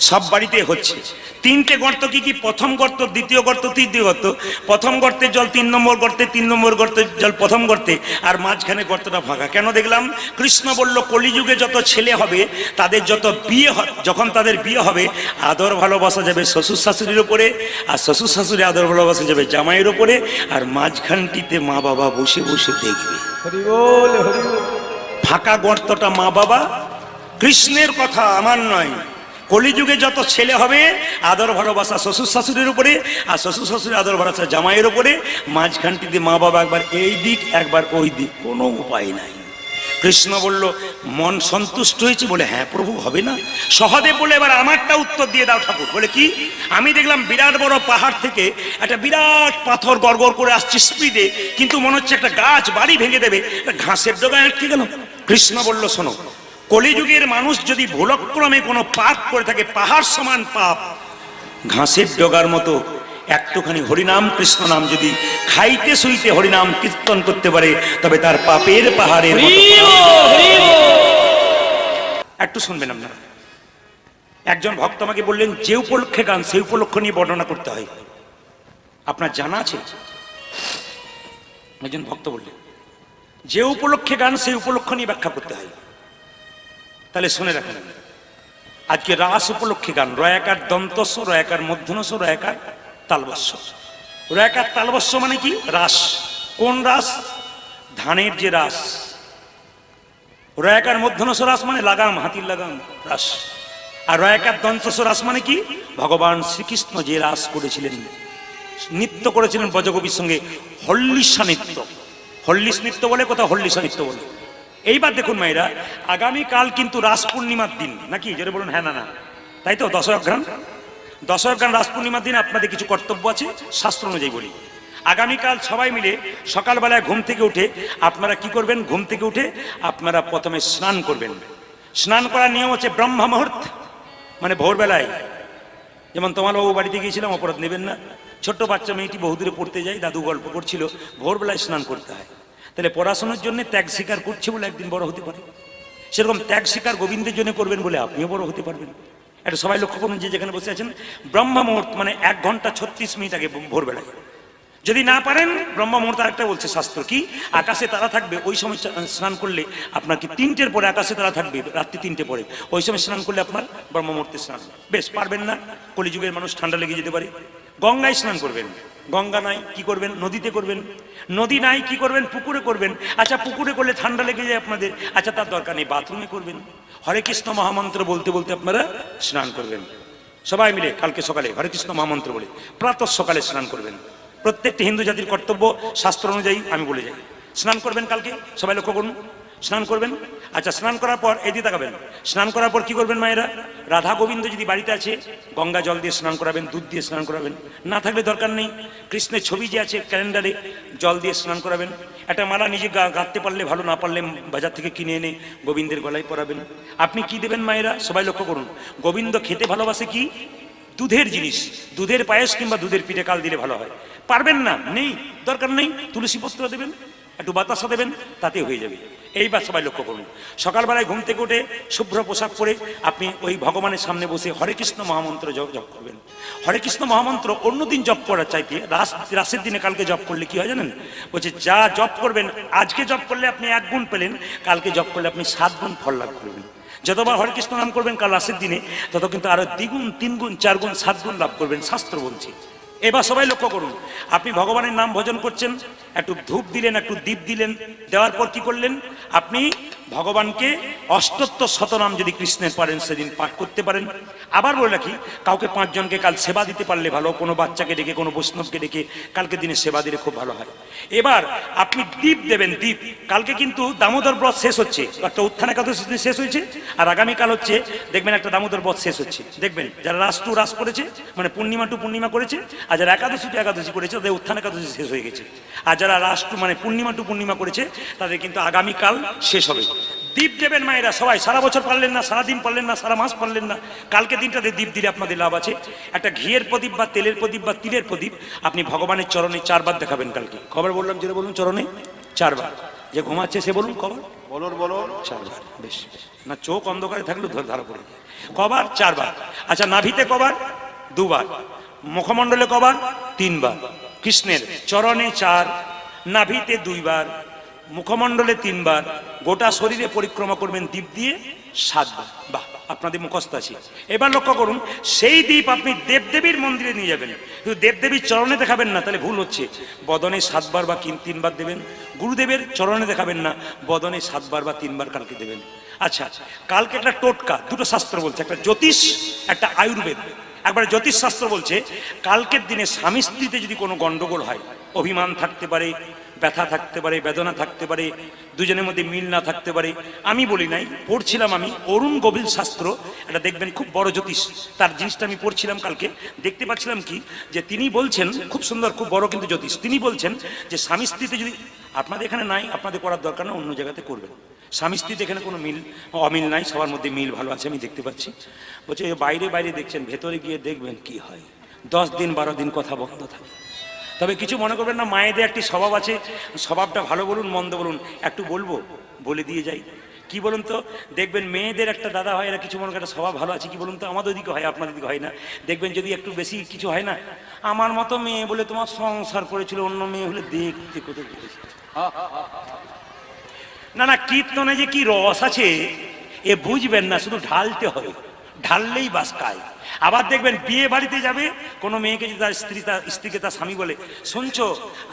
সব বাড়িতে হচ্ছে। 3টে গর্ত কি কি? প্রথম গর্ত, দ্বিতীয় গর্ত, তৃতীয় গর্ত। প্রথম গর্তের জল 3 নম্বর গর্তে, 3 নম্বর গর্তের জল প্রথম গর্তে, আর মাঝখানে গর্তটা ফাঁকা। কেন দেখলাম? কৃষ্ণ বলল কলিযুগে যত ছেলে হবে, তাদের যত বিয়ে, যখন তাদের বিয়ে হবে, আদর ভালোবাসা যাবে শ্বশুর শাশুড়ির ওপরে, আর শ্বশুর শাশুড়ি আদর ভালোবাসা যাবে জামাইয়ের ওপরে, আর মাঝখানটিতে মা বাবা বসে বসে দেখবে। ফাঁকা গর্তটা মা বাবা। কৃষ্ণের কথা, আমার নয়। কলিযুগে যত ছেলে হবে, আদর ভালোবাসা শ্বশুর শাশুড়ির উপরে, আর শ্বশুর শাশুড়ি আদর ভালোবাসা জামাইয়ের উপরে, মাঝখানটিতে মা বাবা একবার এই দিক একবার ওই দিক, কোনো উপায় নাই। কৃষ্ণ বলল মন সন্তুষ্ট হয়েছে? বলে হ্যাঁ প্রভু, হবে না? সহদেব বলে এবার আমারটা উত্তর দিয়ে দাও ঠাকুর। বলে কি? আমি দেখলাম বিরাট বড় পাহাড় থেকে একটা বিরাট পাথর গড়গড় করে আসছে স্পিডে, কিন্তু মনে হচ্ছে একটা গাছ বাড়ি ভেঙে দেবে, ঘাসের ডগায় আটকে গেল। কৃষ্ণ বলল শোনো, কলিযুগের মানুষ যদি ভুলক্রমে কোনো পাপ করে থাকে, পাহাড় সমান পাপ, ঘাসের ডগার মতো একটুখানি হরিনাম কৃষ্ণ নাম যদি খাইতে শুইতে হরিনাম কীর্তন করতে পারে, তবে তার পাপের পাহাড়ের মতো। একটু শুনবেন আপনারা। একজন ভক্ত আমাকে বললেন, যে উপলক্ষে গান সেই উপলক্ষ নিয়ে বর্ণনা করতে হয়। আপনার জানা আছে? একজন ভক্ত বললেন যে উপলক্ষে গান সেই উপলক্ষ নিয়ে ব্যাখ্যা করতে হয়। তাহলে শুনে রাখেন, আজকে রাস উপলক্ষে গান, রয়াকার দন্তস্ব, রয়াকার মধ্যনস্ব, রয়াকার তালবস্য। রয়াকার তালবস্য মানে কি? রাস। কোন রাস? ধানের যে রাস। রয়াকার মধ্যনস্ব রাস মানে লাগাম, হাতির লাগাম রাস। আর রয়াকার দন্তস্ব রাস মানে কি? ভগবান শ্রীকৃষ্ণ যে রাস করেছিলেন, নৃত্য করেছিলেন ব্রজগোপীর সঙ্গে, হল্লিসা নৃত্য। হল্লিস নৃত্য বলে, কোথাও হল্লিসা নৃত্য বলে। এইবার দেখুন মায়েরা, আগামীকাল কিন্তু রাস পূর্ণিমার দিন, নাকি? যেটা বলুন হ্যাঁ না না, তাই তো? দশরঘ্রাণ, দশরঘ্রাণ রাস পূর্ণিমার দিন আপনাদের কিছু কর্তব্য আছে, শাস্ত্র অনুযায়ী বলি। আগামীকাল সবাই মিলে সকালবেলায় ঘুম থেকে উঠে আপনারা কি করবেন? ঘুম থেকে উঠে আপনারা প্রথমে স্নান করবেন। স্নান করার নিয়ম হচ্ছে ব্রহ্ম মুহূর্ত, মানে ভোরবেলায়। যেমন তোমার বাবু বাড়িতে গিয়েছিলাম, অপরাধ নেবেন না। ছোট্ট বাচ্চা মেয়েটি বহুদূরে পড়তে যায়, দাদু গল্প করছিল, ভোরবেলায় স্নান করতে হয়। তাহলে পড়াশোনার জন্য ত্যাগ স্বীকার করছে বলে একদিন বড় হতে পারে, সেরকম ত্যাগ স্বীকার গোবিন্দের জন্য করবেন বলে আপনিও বড় হতে পারবেন। এটা সবাই লক্ষ্য করুন, যে যেখানে বসে আছেন। ব্রহ্ম মুহূর্ত মানে 1 ঘন্টা 36 মিনিট আগে ভোরবেলায়। যদি না পারেন, ব্রহ্ম মুহূর্ত আরেকটা বলছে শাস্ত্র কি, আকাশে তারা থাকবে, ওই সময় স্নান করলে আপনার কি 3টের পরে আকাশে তারা থাকবে, রাত্রি 3টে পরে, ওই সময় স্নান করলে আপনার ব্রহ্ম মুহূর্তে স্নান। বেশ, পারবেন না, কলিযুগের মানুষ, ঠান্ডা লেগে যেতে পারে, গঙ্গায় স্নান করবেন। গঙ্গা নাই, কি করবেন? নদীতে করবেন। নদী নাই, কি করবেন? পুকুরে করবেন। আচ্ছা, পুকুরে করলে ঠান্ডা লেগে যায় আপনাদের, আচ্ছা তার দরকার নেই, বাথরুমে করবেন। হরে কৃষ্ণ মহামন্ত্র বলতে বলতে আপনারা স্নান করবেন। সবাই মিলে কালকে সকালে হরে কৃষ্ণ মহামন্ত্র বলে প্রাতঃ সকালে স্নান করবেন। প্রত্যেকটি হিন্দু জাতির কর্তব্য, শাস্ত্র অনুযায়ী আমি বলে যাই। স্নান করবেন কালকে, সবাই লক্ষ্য করুন, স্নান করবেন। আচ্ছা, স্নান করার পর এদিকে তাকাবেন। স্নান করার পর কি করবেন মায়েরা? রাধা গোবিন্দ যদি বাড়িতে আছে, গঙ্গা জল দিয়ে স্নান করাবেন, দুধ দিয়ে স্নান করাবেন। না থাকলে দরকার নেই, কৃষ্ণের ছবি যে আছে ক্যালেন্ডারে, জল দিয়ে স্নান করাবেন। একটা মালা নিজে গাঁথতে পারলে ভালো, না পারলে বাজার থেকে কিনে এনে গোবিন্দের গলায় পরাবেন। আপনি কি দেবেন মায়েরা? সবাই লক্ষ্য করুন। গোবিন্দ খেতে ভালোবাসে কি? দুধের জিনিস, দুধের পায়েস কিংবা দুধের পিঠে কাল দিলে ভালো হয়। পারবেন না, নেই, দরকার নেই, তুলসী পত্র দেবেন। একটু বাতাসা দেবেন, তাতে হয়ে যাবে। এইবার সবাই লক্ষ্য করুন, সকালবেলায় ঘুম থেকে উঠে শুভ্র পোশাক পরে আপনি ওই ভগবানের সামনে বসে হরে কৃষ্ণ মহামন্ত্র জপ করবেন। হরে কৃষ্ণ মহামন্ত্র অন্যদিন জপ করার চাইতে রাসের দিনে কালকে জপ করলে কি হয় জানেন? বলছে যা জপ করবেন, আজকে জপ করলে আপনি 1 গুণ পেলেন, কালকে জপ করলে আপনি 7 গুণ ফল লাভ করবেন। যতবার হরে কৃষ্ণ নাম করবেন কাল রাসের দিনে, তত কিন্তু আরো 2 গুণ 3 গুণ 4 গুণ 7 গুণ লাভ করবেন, শাস্ত্র বলছে। এবার সবাই লক্ষ্য করুন, আপনি ভগবানের নাম ভজন করছেন, একটু ধূপ দিলেন, একটু দীপ দিলেন, দেওয়ার পর কি করলেন? আপনি ভগবানকে অষ্টোত্তর শতনাম যদি কৃষ্ণের পারেন সেদিন পাঠ করতে পারেন। আবার বলে রাখি, কাউকে 5 জনকে কাল সেবা দিতে পারলে ভালো, কোনো বাচ্চাকে ডেকে, কোনো বৈষ্ণবকে ডেকে কালকে দিনে সেবা দিলে খুব ভালো হয়। এবার আপনি দীপ দেবেন, দীপ। কালকে কিন্তু দামোদর ব্রত শেষ হচ্ছে, একটা উত্থান একাদশী শেষ হয়েছে, আর আগামীকাল হচ্ছে দেখবেন একটা দামোদর ব্রত শেষ হচ্ছে। দেখবেন যারা রাস টু রাস করেছে, মানে পূর্ণিমা টু পূর্ণিমা করেছে, আর যারা একাদশী টু একাদশী করেছে তাদের উত্থান একাদশী শেষ হয়ে গেছে। আর যারা রাস টু মানে পূর্ণিমা টু পূর্ণিমা করেছে তাদের কিন্তু আগামীকাল শেষ হবে। দীপ দেবেন মায়েরা সবাই, সারা বছর পারলেন না, সারা দিন পারলেন না, সারা মাস পারলেন না, কালকে দিনটাতে দীপ দিলে আপনাদের লাভ আছে। একটা ঘিয়ের প্রদীপ বা তেলের প্রদীপ বা তিলের প্রদীপ আপনি ভগবানের চরণে 4 বার দেখাবেন কালকে। খবর বললাম, যেটা বলুন চরণে 4 বার। যে ঘুমাচ্ছে সে বলুন কবার? বলুন 4 বার। বেশ, না চোখ অন্ধকারে থাকলে ধরা পড়ে যায়। কবার? 4 বার। আচ্ছা, নাভিতে কবার? 2 বার। মুখমণ্ডলে কবার? 3 বার। কৃষ্ণের চরণে 4, নাভিতে 2 বার, মুখমণ্ডলে 3 বার, গোটা শরীরে পরিক্রমা করবেন দীপ দিয়ে 7 বার। বাহ, আপনাদের মুখস্থ আছে। এবার লক্ষ্য করুন, সেই দীপ আপনি দেবদেবীর মন্দিরে নিয়ে যাবেন, কিন্তু দেবদেবীর চরণে দেখাবেন না, তাহলে ভুল হচ্ছে। বদনে 7 বার বা 3 বার দেবেন। গুরুদেবের চরণে দেখাবেন না, বদনে 7 বার বা 3 বার কালকে দেবেন। আচ্ছা, কালকে একটা টোটকা, 2টো শাস্ত্র বলছে, একটা জ্যোতিষ, একটা আয়ুর্বেদ। একবার জ্যোতিষ শাস্ত্র বলছে কালকের দিনে স্বামী স্ত্রীতে যদি কোনো গন্ডগোল হয়, অভিমান থাকতে পারে, ব্যথা থাকতে পারে, বেদনা থাকতে পারে, দুজনের মধ্যে মিল না থাকতে পারে। আমি বলি নাই, পড়ছিলাম আমি অরুণ গভীর শাস্ত্র, এটা দেখবেন খুব বড় জ্যোতিষ, তার জিনিসটা আমি পড়ছিলাম কালকে, দেখতে পাচ্ছিলাম কি যে তিনি বলছেন, খুব সুন্দর, খুব বড় কিন্তু জ্যোতিষ, তিনি বলছেন যে স্বামী স্ত্রীতে যদি, আপনাদের এখানে নাই, আপনাদের করার দরকার না, অন্য জায়গাতে করবেন। স্বামী স্ত্রীতে এখানে কোনো মিল অমিল নাই, সবার মধ্যে মিল ভালো আছে, আমি দেখতে পাচ্ছি। বলছে বাইরে বাইরে দেখছেন, ভেতরে গিয়ে দেখবেন কি হয়। 10 দিন 12 দিন কথা বন্ধ থাকে। তবে কিছু মনে করবেন না, মায়েদের একটি স্বভাব আছে, স্বভাবটা ভালো বলুন মন্দ বলুন, একটু বলবো বলে দিয়ে যাই। কি বলুন তো, দেখবেন মেয়েদের একটা দাদা হয়, এরা কিছু মনে করেন স্বভাব ভালো আছে, কি বলুন তো, আমাদের ওদিকে হয়, আপনাদের দিকে হয় না। দেখবেন যদি একটু বেশি কিছু হয় না, আমার মতো মেয়ে বলে তোমার সংসার করেছিল, অন্য মেয়ে হলে দেখতে কোথাও করেছিল। না না, কীর্তনে যে কি রস আছে এ বুঝবেন না, শুধু ঢালতে হবে, ঢাললেই বাস খায়। আবার দেখবেন বিয়ে বাড়িতে যাবে কোনো মেয়েকে, যদি তার স্ত্রীকে তার স্বামী বলে, শুনছো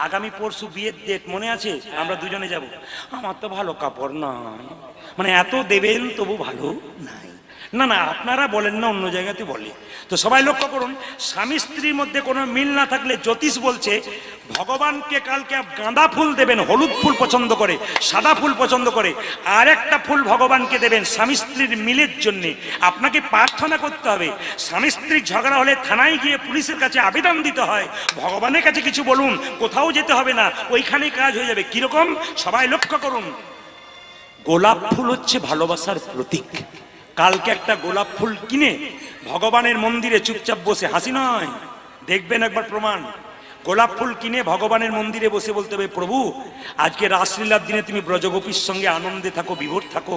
আগামী পরশু বিয়ের ডেট, মনে আছে আমরা দুজনে যাব? আমার তো ভালো কাপড় নাই, মানে এত দেবেন তবু ভালো নাই। না না, আপনারা বলেন না, অন্য জায়গাতে বলে। তো সবাই লক্ষ্য করুন, স্বামী স্ত্রীর মধ্যে কোনো মিল না থাকলে জ্যোতিষ বলছে ভগবানকে কালকে গাঁদা ফুল দেবেন, হলুদ ফুল পছন্দ করে, সাদা ফুল পছন্দ করে, আর একটা ফুল ভগবানকে দেবেন স্বামী স্ত্রীর মিলের জন্যে। আপনাকে প্রার্থনা করতে হবে, স্বামী স্ত্রীর ঝগড়া হলে থানায় গিয়ে পুলিশের কাছে আবেদন দিতে হয়, ভগবানের কাছে কিছু বলুন, কোথাও যেতে হবে না, ওইখানেই কাজ হয়ে যাবে। কিরকম? সবাই লক্ষ্য করুন, গোলাপ ফুল হচ্ছে ভালোবাসার প্রতীক। কালকে একটা গোলাপ ফুল কিনে ভগবানের মন্দিরে চুপচাপ বসে, হাসি নয়, দেখবেন একবার প্রমাণ, গোলাপ ফুল কিনে ভগবানের মন্দিরে বসে বলতে হবে, প্রভু আজকে রাসলীলার দিনে তুমি ব্রজগোপীর সঙ্গে আনন্দে থাকো, বিভোর থাকো,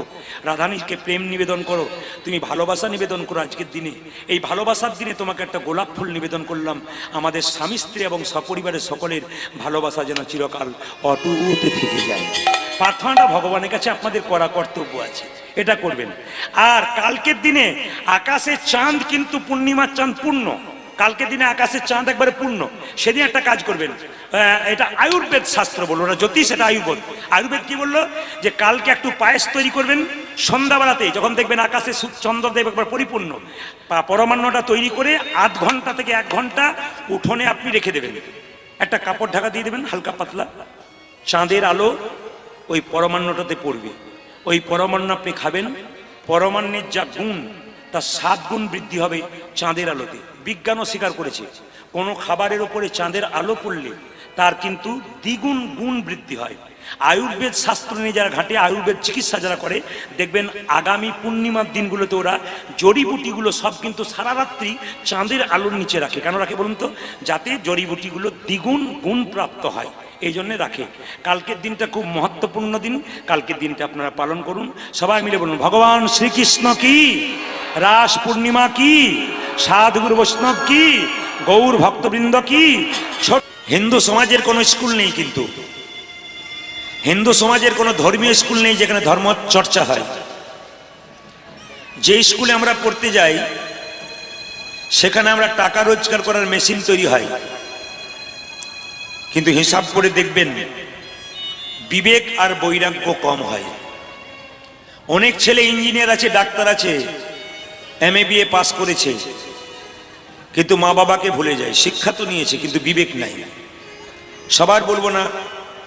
রাধানীকে প্রেম নিবেদন করো, তুমি ভালোবাসা নিবেদন করো আজকের দিনে। এই ভালোবাসার দিনে তোমাকে একটা গোলাপ ফুল নিবেদন করলাম, আমাদের স্বামী স্ত্রী এবং সপরিবারের সকলের ভালোবাসা যেন চিরকাল অটুট থেকে যায়। প্রার্থনাটা ভগবানের কাছে আপনাদের করা কর্তব্য আছে, এটা করবেন। আর কালকের দিনে আকাশের চাঁদ কিন্তু পূর্ণিমার চাঁদ পূর্ণ, কালকের দিনে আকাশের চাঁদ একবারে পূর্ণ, সেদিন একটা কাজ করবেন। এটা আয়ুর্বেদ শাস্ত্র বললো, ওরা জ্যোতিষ, এটা আয়ুর্বেদ। আয়ুর্বেদ কি বললো, যে কালকে একটু পায়েস তৈরি করবেন, সন্ধ্যাবেলাতে যখন দেখবেন আকাশে চন্দ্রদেব একবার পরিপূর্ণ, পরমান্নটা তৈরি করে 8 ঘন্টা থেকে 1 ঘন্টা উঠোনে আপনি রেখে দেবেন, একটা কাপড় ঢাকা দিয়ে দেবেন হালকা পাতলা, চাঁদের আলো ওই পরমান্নটাতে পড়বে, ওই পরমান্ন আপনি খাবেন, পরমান্নের যা গুণ তার 7 গুণ বৃদ্ধি হবে চাঁদের আলোতে। বিজ্ঞানও স্বীকার করেছে, কোনো খাবারের ওপরে চাঁদের আলো পড়লে তার কিন্তু দ্বিগুণ গুণ বৃদ্ধি হয়। আয়ুর্বেদ শাস্ত্র নিয়ে যারা ঘাটে, আয়ুর্বেদ চিকিৎসা যারা করে, দেখবেন আগামী পূর্ণিমার দিনগুলোতে ওরা জড়িবুটিগুলো সব কিন্তু সারা রাত্রি চাঁদের আলোর নিচে রাখে। কেন রাখে বলুন তো? যাতে জড়িবুটিগুলো দ্বিগুণ গুণ প্রাপ্ত হয়। এই জন্যে রাখে। কালকের দিনটা খুব মহত্বপূর্ণ দিন, কালকের দিনটা আপনারা পালন করুন। সবাই মিলে বলুন ভগবান শ্রীকৃষ্ণ কি, রাস পূর্ণিমা কি, সাধুগুরু বৈষ্ণব কি, গৌর ভক্তবৃন্দ কি। হিন্দু সমাজের কোনো স্কুল নেই, কিন্তু হিন্দু সমাজের কোনো ধর্মীয় স্কুল নেই যেখানে ধর্ম চর্চা হয়। যে স্কুলে আমরা পড়তে যাই সেখানে আমরা টাকা রোজগার করার মেশিন তৈরি হয়, কিন্তু হিসাব করে দেখবেন বিবেক আর বৈরাগ্য কম হয়। অনেক ছেলে ইঞ্জিনিয়ার আছে, ডাক্তার আছে, MA BA পাস করেছে, কিন্তু মা বাবাকে ভুলে যায়। শিক্ষা তো নিয়েছে কিন্তু বিবেক নাই। সবার বলবো না,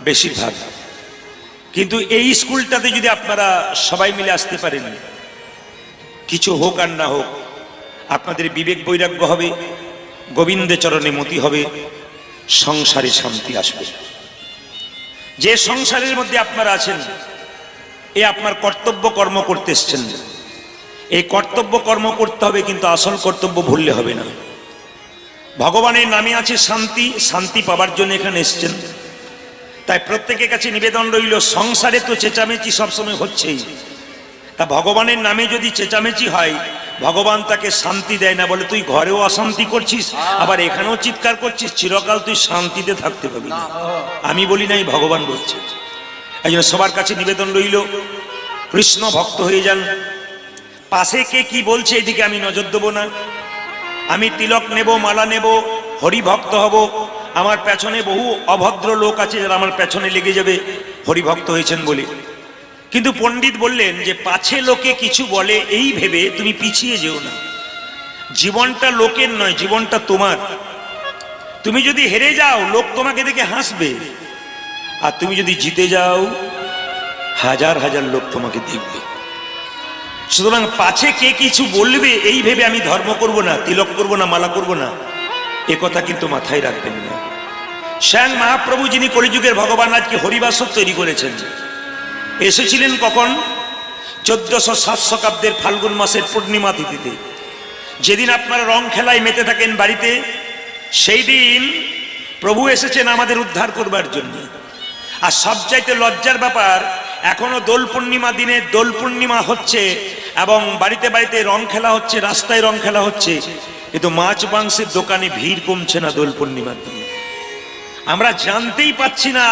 বেশিরভাগ। কিন্তু এই স্কুলটাতে যদি আপনারা সবাই মিলে আসতে পারেন, কিছু হোক আর না হোক, আপনাদের বিবেক বৈরাগ্য হবে, গোবিন্দ চরণে মতি হবে, সংসারে শান্তি আসবে। যে সংসারের মধ্যে আপনারা আছেন, এ আপনার কর্তব্য কর্ম করতে এসছেন। এই কর্তব্য কর্ম করতে হবে, কিন্তু আসল কর্তব্য ভুললে হবে না। ভগবানের নামে আছে শান্তি, শান্তি পাবার জন্য এখানে এসছেন। তাই প্রত্যেকের কাছে নিবেদন রইল, সংসারে তো চেঁচামেচি সবসময় হচ্ছেই, তা ভগবানের নামে যদি চেঁচামেচি হয়, ভগবান তাকে শান্তি দেয় না, বলে তুই ঘরেও অশান্তি করছিস, আবার এখানেও চিৎকার করছিস, চিরকাল তুই শান্তিতে থাকতে পারবি না। আমি বলি নাই, ভগবান বলছে। এই জন্য সবার কাছে নিবেদন রইল, কৃষ্ণ ভক্ত হয়ে যান। পাশে কে কি বলছে এদিকে আমি নজর দেবো না। আমি তিলক নেব, মালা নেব, হরিভক্ত হব। আমার পেছনে বহু অভদ্র লোক আছে যারা আমার পেছনে লেগে যাবে হরিভক্ত হয়েছেন বলে। কিন্তু পণ্ডিত বললেন যে পাছে লোকে কিছু বলে এই ভেবে তুমি পিছিয়ে যেও না। জীবনটা লোকের নয়, জীবনটা তোমার। তুমি যদি হেরে যাও, লোক তোমাকে দেখে হাসবে, আর তুমি যদি জিতে যাও, হাজার হাজার লোক তোমাকে দেখবে। সুতরাং পাছে কে কিছু বলবে এই ভেবে আমি ধর্ম করব না, তিলক করব না, মালা করব না, এ কথা কিন্তু মাথায় রাখবেন না। স্বয়ং মহাপ্রভু যিনি কলিযুগের ভগবান, আজকে হরিবাসর তৈরি করেছেন, এসেছিলেন কখন? 1407 শতাব্দের ফাল্গুন মাসের পূর্ণিমা তিথিতে। যেদিন আপনারা রং খেলায় মেতে থাকেন বাড়িতে, সেই দিন প্রভু এসেছেন আমাদের উদ্ধার করবার জন্য। আর সবচাইতে লজ্জার ব্যাপার, এখনো দোল পূর্ণিমা দিনে দোল পূর্ণিমা হচ্ছে এবং বাড়িতে বাড়িতে রং খেলা হচ্ছে, রাস্তায় রং খেলা হচ্ছে, কিন্তু মাছ মাংসের দোকানে ভিড় কমছে না দোল পূর্ণিমার দিনে। আমরা জানতেই পাচ্ছি না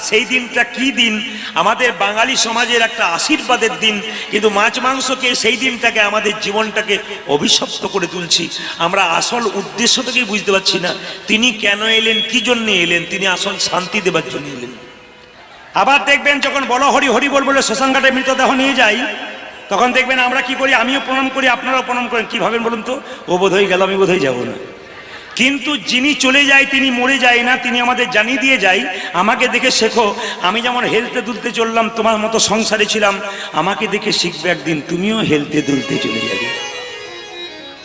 সেই দিনটা কি দিন। আমাদের বাঙালি সমাজের একটা আশীর্বাদের দিন, কিন্তু মাছ মাংসকে সেই দিনটাকে আমাদের জীবনটাকে অভিশপ্ত করে তুলছি। আমরা আসল উদ্দেশ্যটাকেই বুঝতে পারছি না, তিনি কেন এলেন, কি জন্য এলেন। তিনি আসল শান্তি দেবার জন্য এলেন। আবার দেখবেন যখন বলো হরি হরি বল বলে শ্মশানঘাটে মৃতদেহ নিয়ে যাই, তখন দেখবেন আমরা কি করি, আমিও প্রণাম করি, আপনারাও প্রণাম করেন। কি ভাবেন বলুন তো? ও বোধ হয়ে গেল, আমি বোধ হয়ে যাবো না। কিন্তু যিনি চলে যায় তিনি মরে যায় না, তিনি আমাদের জানিয়ে দিয়ে যায়, আমাকে দেখে শেখো, আমি যেমন হেলতে দুলতে চললাম, তোমার মতো সংসারে ছিলাম, আমাকে দেখে শিখবে একদিন তুমিও হেলতে দুলতে চলে যাবে।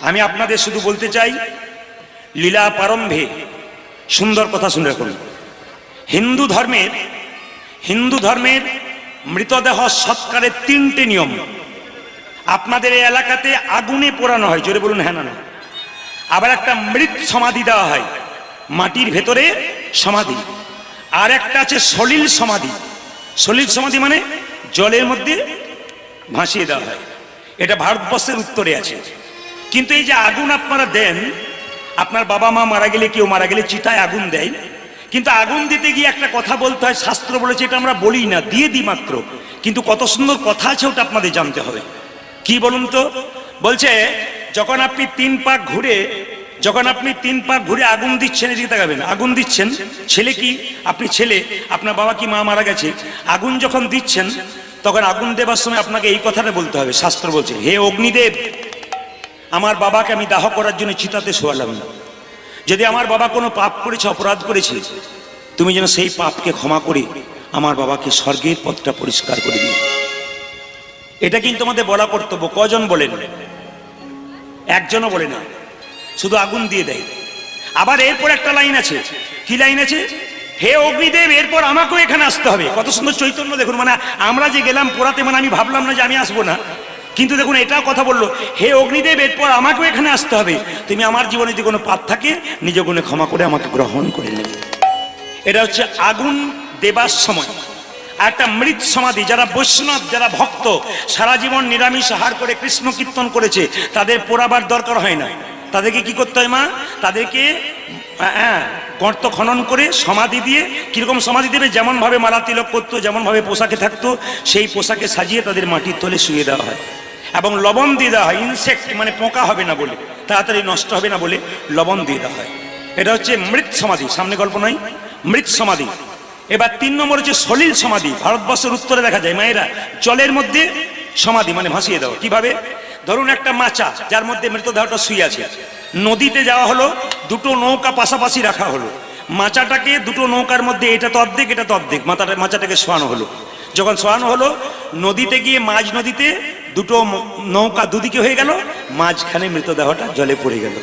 আমি আপনাদের শুধু বলতে চাই, লীলা প্রারম্ভে সুন্দর কথা শুনে রাখুন। হিন্দু ধর্মের মৃতদেহ সৎকারের 3টে নিয়ম। আপনাদের এই এলাকাতে আগুনে পোড়ানো হয়, জোরে বলুন হ্যাঁ না। আবার একটা মৃত সমাধি দেওয়া হয়, মাটির ভেতরে সমাধি। আর একটা আছে সলিল সমাধি। সলিল সমাধি মানে জলের মধ্যে ভাসিয়ে দেওয়া হয়। এটা ভারতবর্ষের উত্তরে আছে। কিন্তু এই যে আগুন আপনারা দেন, আপনার বাবা মা মারা গেলে, কেউ মারা গেলে চিতায় আগুন দেয়, কিন্তু আগুন দিতে গিয়ে একটা কথা বলতে হয়, শাস্ত্র বলেছে, এটা আমরা বলি না, দিয়ে দিই মাত্র, কিন্তু কত সুন্দর কথা আছে ওটা আপনাদের জানতে হবে। কি বলুন তো? বলছে যখন আপনি 3 পাক ঘুরে আগুন দিচ্ছেন, এদিকে তাকাবেন, আগুন দিচ্ছেন, ছেলে কি আপনি ছেলে, আপনার বাবা কি মা মারা গেছে, আগুন যখন দিচ্ছেন তখন আগুন দেবার সময় আপনাকে এই কথাটা বলতে হবে। শাস্ত্র বলছে, হে অগ্নিদেব, আমার বাবাকে আমি দাহ করার জন্য চিতাতে শোয়ালাম না। যদি আমার বাবা কোনো পাপ করেছে, অপরাধ করেছে, তুমি যেন সেই পাপকে ক্ষমা করে আমার বাবাকে স্বর্গের পথটা পরিষ্কার করে দিও। এটা কিন্তু আমাদের বলা কর্তব্য। কজন বলেন? একজনও বলে না, শুধু আগুন দিয়ে দেয়। আবার এরপর একটা লাইন আছে, কি লাইন আছে? হে অগ্নিদেব, এরপর আমাকেও এখানে আসতে হবে। কত সুন্দর চৈতন্য দেখুন। মানে আমরা যে গেলাম পোড়াতে, মানে আমি ভাবলাম না যে আমি আসবো না, কিন্তু দেখুন এটাও কথা বললো, হে অগ্নিদেব, এরপর আমাকেও এখানে আসতে হবে। তুমি আমার জীবনে যদি কোনো পাপ থাকে নিজ গুণে ক্ষমা করে আমাকে গ্রহণ করে নেবে। এটা হচ্ছে আগুন দেবার সময়। আর একটা মৃত সমাধি, যারা বৈষ্ণব, যারা ভক্ত, সারা জীবন নিরামিষ আহার করে কৃষ্ণ কীর্তন করেছে, তাদের পোড়াবার দরকার হয় না। তাদেরকে কি করতে হয় মা? তাদেরকে গর্ত খনন করে সমাধি দিয়ে, কিরকম সমাধি দেবে? যেমনভাবে মালা তিলক করতো, যেমনভাবে পোশাকে থাকতো, সেই পোশাকে সাজিয়ে তাদের মাটির তলে শুয়ে দেওয়া হয় এবং লবণ দিয়ে দেওয়া হয়। ইনসেক্ট মানে পোকা হবে না বলে, তাড়াতাড়ি নষ্ট হবে না বলে লবণ দিয়ে দেওয়া হয়। এটা হচ্ছে মৃত সমাধি, সামনে গল্প নয়, মৃত সমাধি। এবার 3 নম্বর হচ্ছে সলিল সমাধি। ভারতবর্ষের উত্তরে দেখা যায় মায়েরা জলের মধ্যে সমাধি মানে ভাসিয়ে দেওয়া। কিভাবে? ধরুন একটা মাচা যার মধ্যে মৃতদেহটা শুয়ে আছে, নদীতে যাওয়া হলো, দুটো নৌকা পাশাপাশি রাখা হলো, মাচাটাকে দুটো নৌকার মধ্যে, এটা তো অর্ধেক এটা তো অর্ধেক, মাচাটাকে শোয়ানো হলো। যখন শোয়ানো হলো, নদীতে গিয়ে মাঝ নদীতে দুটো নৌকা দুদিকে হয়ে গেল, মাঝখানে মৃতদেহটা জলে পড়ে গেল।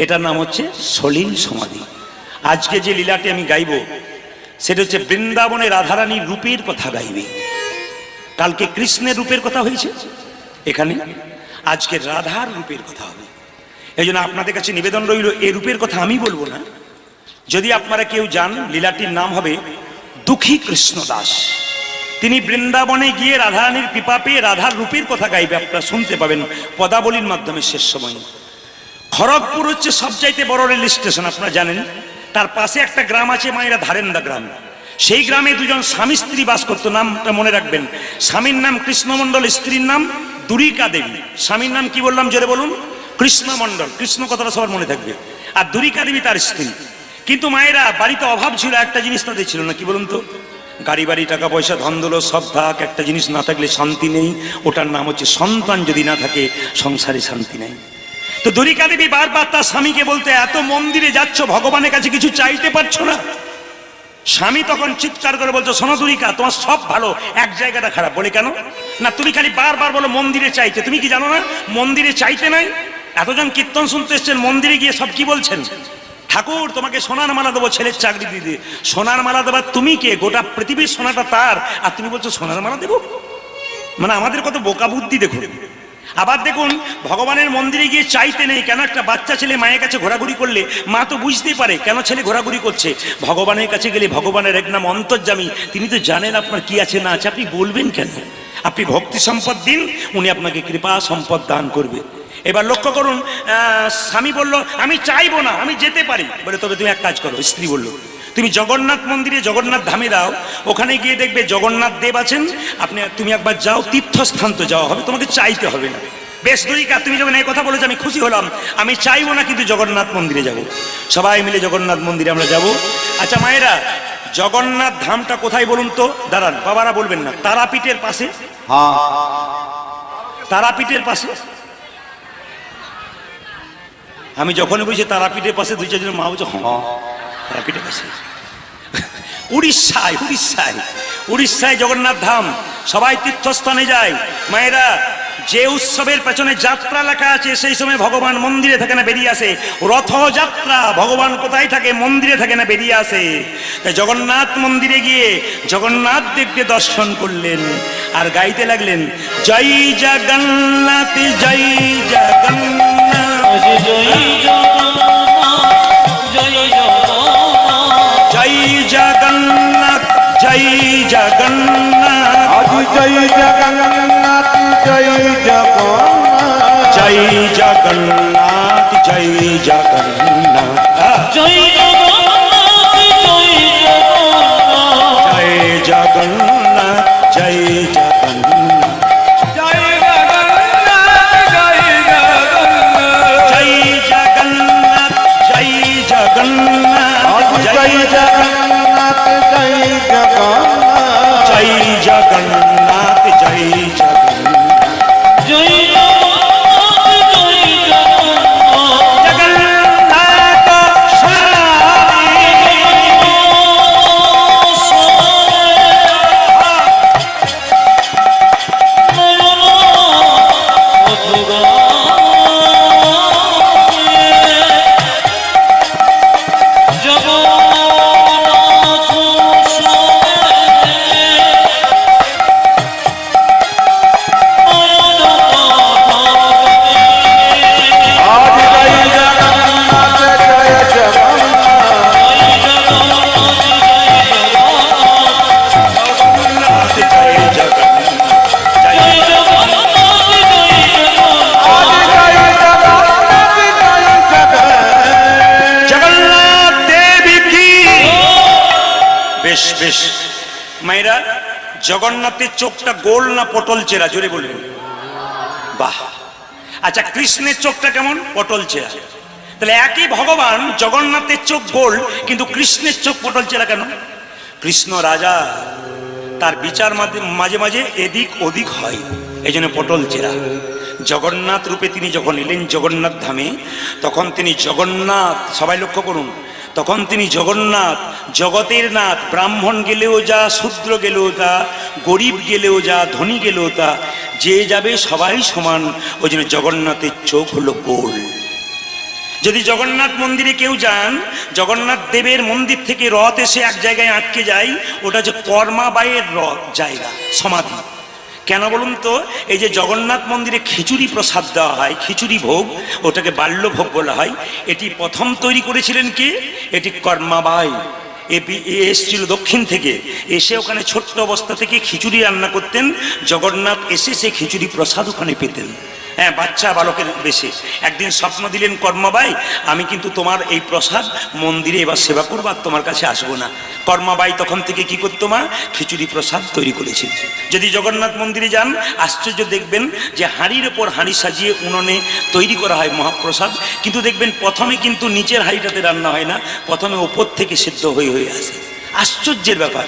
এটার নাম হচ্ছে সলিল সমাধি। আজকে যে লীলাটি আমি গাইব সেটা হচ্ছে বৃন্দাবনে রাধারানীর রূপের কথা গাইবে। কালকে কৃষ্ণের রূপের কথা হয়েছে, এখানে আজকে রাধার রূপের কথা হবে। এই জন্য আপনাদের কাছে নিবেদন রইল, এই রূপের কথা আমি বলবো না। যদি আপনারা কেউ যান, লীলাটির নাম হবে দুঃখী কৃষ্ণদাস। তিনি বৃন্দাবনে গিয়ে রাধারানীর কৃপা পেয়ে রাধার রূপের কথা গাইবে, আপনারা শুনতে পাবেন পদাবলীর মাধ্যমে শেষ সময়। খড়গপুর হচ্ছে সবচাইতে বড় রেল স্টেশন, আপনারা জানেন। তার পাশে একটা গ্রাম আছে মায়েরা, ধারেন্দা গ্রাম। সেই গ্রামে দুজন স্বামী স্ত্রী বাস করতো, নামটা মনে রাখবেন। স্বামীর নাম কৃষ্ণমণ্ডল, স্ত্রীর নাম দুরিকা দেবী। স্বামীর নাম কি বললাম, জোরে বলুন? কৃষ্ণমণ্ডল। কৃষ্ণ কথাটা সবার মনে থাকবে। আর দুরিকা দেবী তার স্ত্রী। কিন্তু মায়েরা বাড়িতে অভাব ছিল, একটা জিনিস তাদের ছিল না, কি বলুন তো? গাড়ি বাড়ি টাকা পয়সা ধন দৌলত সব থাক, একটা জিনিস না থাকলে শান্তি নেই, ওটার নাম হচ্ছে সন্তান। যদি না থাকে সংসারে শান্তি নেই। তো দুরিকা দেবী বারবার তার স্বামীকে বলতে, এত মন্দিরে যাচ্ছ, ভগবানের কাছে কিছু চাইতে পারছো না? স্বামী তখন চিৎকার করে বলছো, শোনো দুরিকা, তোমার সব ভালো, এক জায়গাটা খারাপ। বলে কেন? না তুমি খালি বারবার বলো মন্দিরে চাইতে, তুমি কি জানো না মন্দিরে চাইতে নাই? এতজন কীর্তন শুনতে এসছেন, মন্দিরে গিয়ে সব কি বলছেন? ঠাকুর তোমাকে সোনার মালা দেবো, ছেলের চাকরি দিয়ে দিয়ে। সোনার মালা দেবার তুমি কে? গোটা পৃথিবীর সোনাটা তার, আর তুমি বলছো সোনার মালা দেবো? মানে আমাদের কত বোকা বুদ্ধি দেখুন। আবার দেখুন, ভগবানের মন্দিরে গিয়ে চাইতে নেই কেন? একটা বাচ্চা ছেলে মায়ের কাছে ঘোরাঘুরি করলে মা তো বুঝতেই পারে কেন ছেলে ঘোরাঘুরি করছে। ভগবানের কাছে গেলে ভগবানের এক নাম অন্তর্যামী, তিনি তো জানেন আপনার কি আছে না আছে, আপনি বলবেন কেন? আপনি ভক্তি সম্পদ দিন, উনি আপনাকে কৃপা সম্পদ দান করবে। এবার লক্ষ্য করুন, স্বামী বলল আমি চাইবো না, আমি যেতে পারি। বলে তবে তুমি এক কাজ করো। স্ত্রী বলল তুমি জগন্নাথ মন্দিরে, জগন্নাথ ধামে দাও, ওখানে গিয়ে দেখবে জগন্নাথ দেব আছেন, তুমি একবার যাও, তীর্থস্থান তো যাওয়া হবে, তোমাকে চাইতে হবে না। বেশ দুরিকা, তুমি যখন এই কথা বলেছো আমি খুশি হলাম, আমি চাইবো না, কিন্তু জগন্নাথ মন্দিরে যাব। সবাই মিলে জগন্নাথ মন্দিরে আমরা যাব। আচ্ছা মায়েরা, জগন্নাথ ধামটা কোথায় বলুন তো? দাঁড়ান, বাবারা বলবেন না। তারাপীঠের পাশে। তারাপীঠের পাশে। আমি যখনই বুঝি তারাপীঠের পাশে, দুই চারজনের মা বলছে হ্যাঁ তারাপীঠের পাশে। উড়িষ্যায়, উড়িষ্যায়, উড়িষ্যায় জগন্নাথ ধাম। সবাই তীর্থস্থানে যায়। মায়েরা, যে উৎসবের পেছনে যাত্রা লেখা আছে, সেই সময় ভগবান মন্দিরে থাকে না, বেরিয়ে আসে। রথযাত্রা, ভগবান কোথায় থাকে? মন্দিরে থাকে না, বেরিয়ে আসে। তাই জগন্নাথ মন্দিরে গিয়ে জগন্নাথ দেবকে দর্শন করলেন আর গাইতে লাগলেন, জয় জগন্নাথ জয় জগন্নাথ জয় জগন্নাথ জয় জগন্নাথ জয় জগন্নাথ জয় জগন্নাথ জয় জগন্নাথ জয় জগন্নাথ জয় জগন্নাথ জয় জগন্নাথ জয় জগন্নাথ জয় জগন্নাথ জয় জগন্নাথ জয় জগন্নাথ জয় জগন্নাথ জয় জগন্নাথ জয় জগন্নাথ জয় জগন্নাথ জগন্নাথের চোখটা গোল না পটল চেরা, জোরে বললেন? বাহ। আচ্ছা, কৃষ্ণের চোখটা কেমন? পটল চেরা। তাহলে একই ভগবান, জগন্নাথের চোখ গোল কিন্তু কৃষ্ণের চোখ পটল চেরা কেন? কৃষ্ণ রাজা, তার বিচার মাঝে মাঝে এদিক ওদিক হয়, এই জন্য পটল চেরা। জগন্নাথ রূপে তিনি যখন এলেন জগন্নাথ ধামে, তখন তিনি জগন্নাথ, সবাই লক্ষ্য করুন, তখন তিনি জগন্নাথ, জগতের নাথ। ব্রাহ্মণ গেলেও যা, শূদ্র গেলেও তা, গরিব গেলেও যা, ধনী গেলেও তা, যে যাবে সবাই সমান। ওই জন্য জগন্নাথের চোখ হলো গোল। যদি জগন্নাথ মন্দিরে কেউ যান, জগন্নাথ দেবের মন্দির থেকে রথ এসে এক জায়গায় আটকে যায়, ওটা হচ্ছে কর্মাবাইয়ের রথ জায়গা, সমাধি। কেন বলুন তো? এই যে জগন্নাথ মন্দিরে খিচুড়ি প্রসাদ দেওয়া হয়, খিচুড়ি ভোগ, ওটাকে বাল্যভোগ বলা হয়। এটি প্রথম তৈরি করেছিলেন কে? এটি কর্মাবাই। এসেছিল দক্ষিণ থেকে, এসে ওখানে ছোট্ট অবস্থা থেকে খিচুড়ি রান্না করতেন। জগন্নাথ এসে সে খিচুড়ি প্রসাদ ওখানে পেতেন, হ্যাঁ, বাচ্চা বালকের বেশে। একদিন স্বপ্ন দিলেন কর্মাবাই, আমি কিন্তু তোমার এই প্রসাদ মন্দিরে এবার সেবা করবো, আর তোমার কাছে আসবো না। কর্মাবাই তখন থেকে কি করতো? মা খিচুড়ি প্রসাদ তৈরি করেছিল। যদি জগন্নাথ মন্দিরে যান, আশ্চর্য দেখবেন যে হাঁড়ির ওপর হাঁড়ি সাজিয়ে উনুনে তৈরি করা হয় মহাপ্রসাদ, কিন্তু দেখবেন প্রথমে কিন্তু নিচের হাঁড়িটাতে রান্না হয় না, প্রথমে ওপর থেকে সিদ্ধ হয়ে হয়ে আসে। আশ্চর্যের ব্যাপার।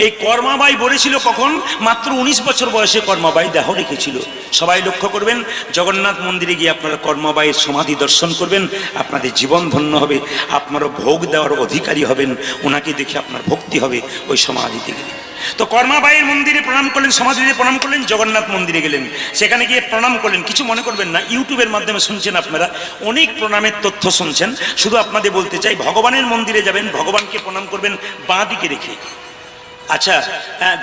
এই কর্মাবাই বলেছিল কখন? মাত্র 19 বছর বয়সে কর্মাবাই দেহ রেখেছিল। সবাই লক্ষ্য করবেন, জগন্নাথ মন্দিরে গিয়ে আপনারা কর্মাবাইয়ের সমাধি দর্শন করবেন, আপনাদের জীবন ধন্য হবে, আপনারও ভোগ দেওয়ার অধিকারী হবেন। ওনাকে দেখে আপনার ভক্তি হবে ওই সমাধিতে গেলে। তো কর্মাবাইয়ের মন্দিরে প্রণাম করলেন, সমাধিতে প্রণাম করলেন, জগন্নাথ মন্দিরে গেলেন, সেখানে গিয়ে প্রণাম করলেন। কিছু মনে করবেন না, ইউটিউবের মাধ্যমে শুনছেন আপনারা, অনেক প্রণামের তথ্য শুনছেন। শুধু আপনাদের বলতে চাই, ভগবানের মন্দিরে যাবেন, ভগবানকে প্রণাম করবেন বাঁ দিকে রেখে। আচ্ছা,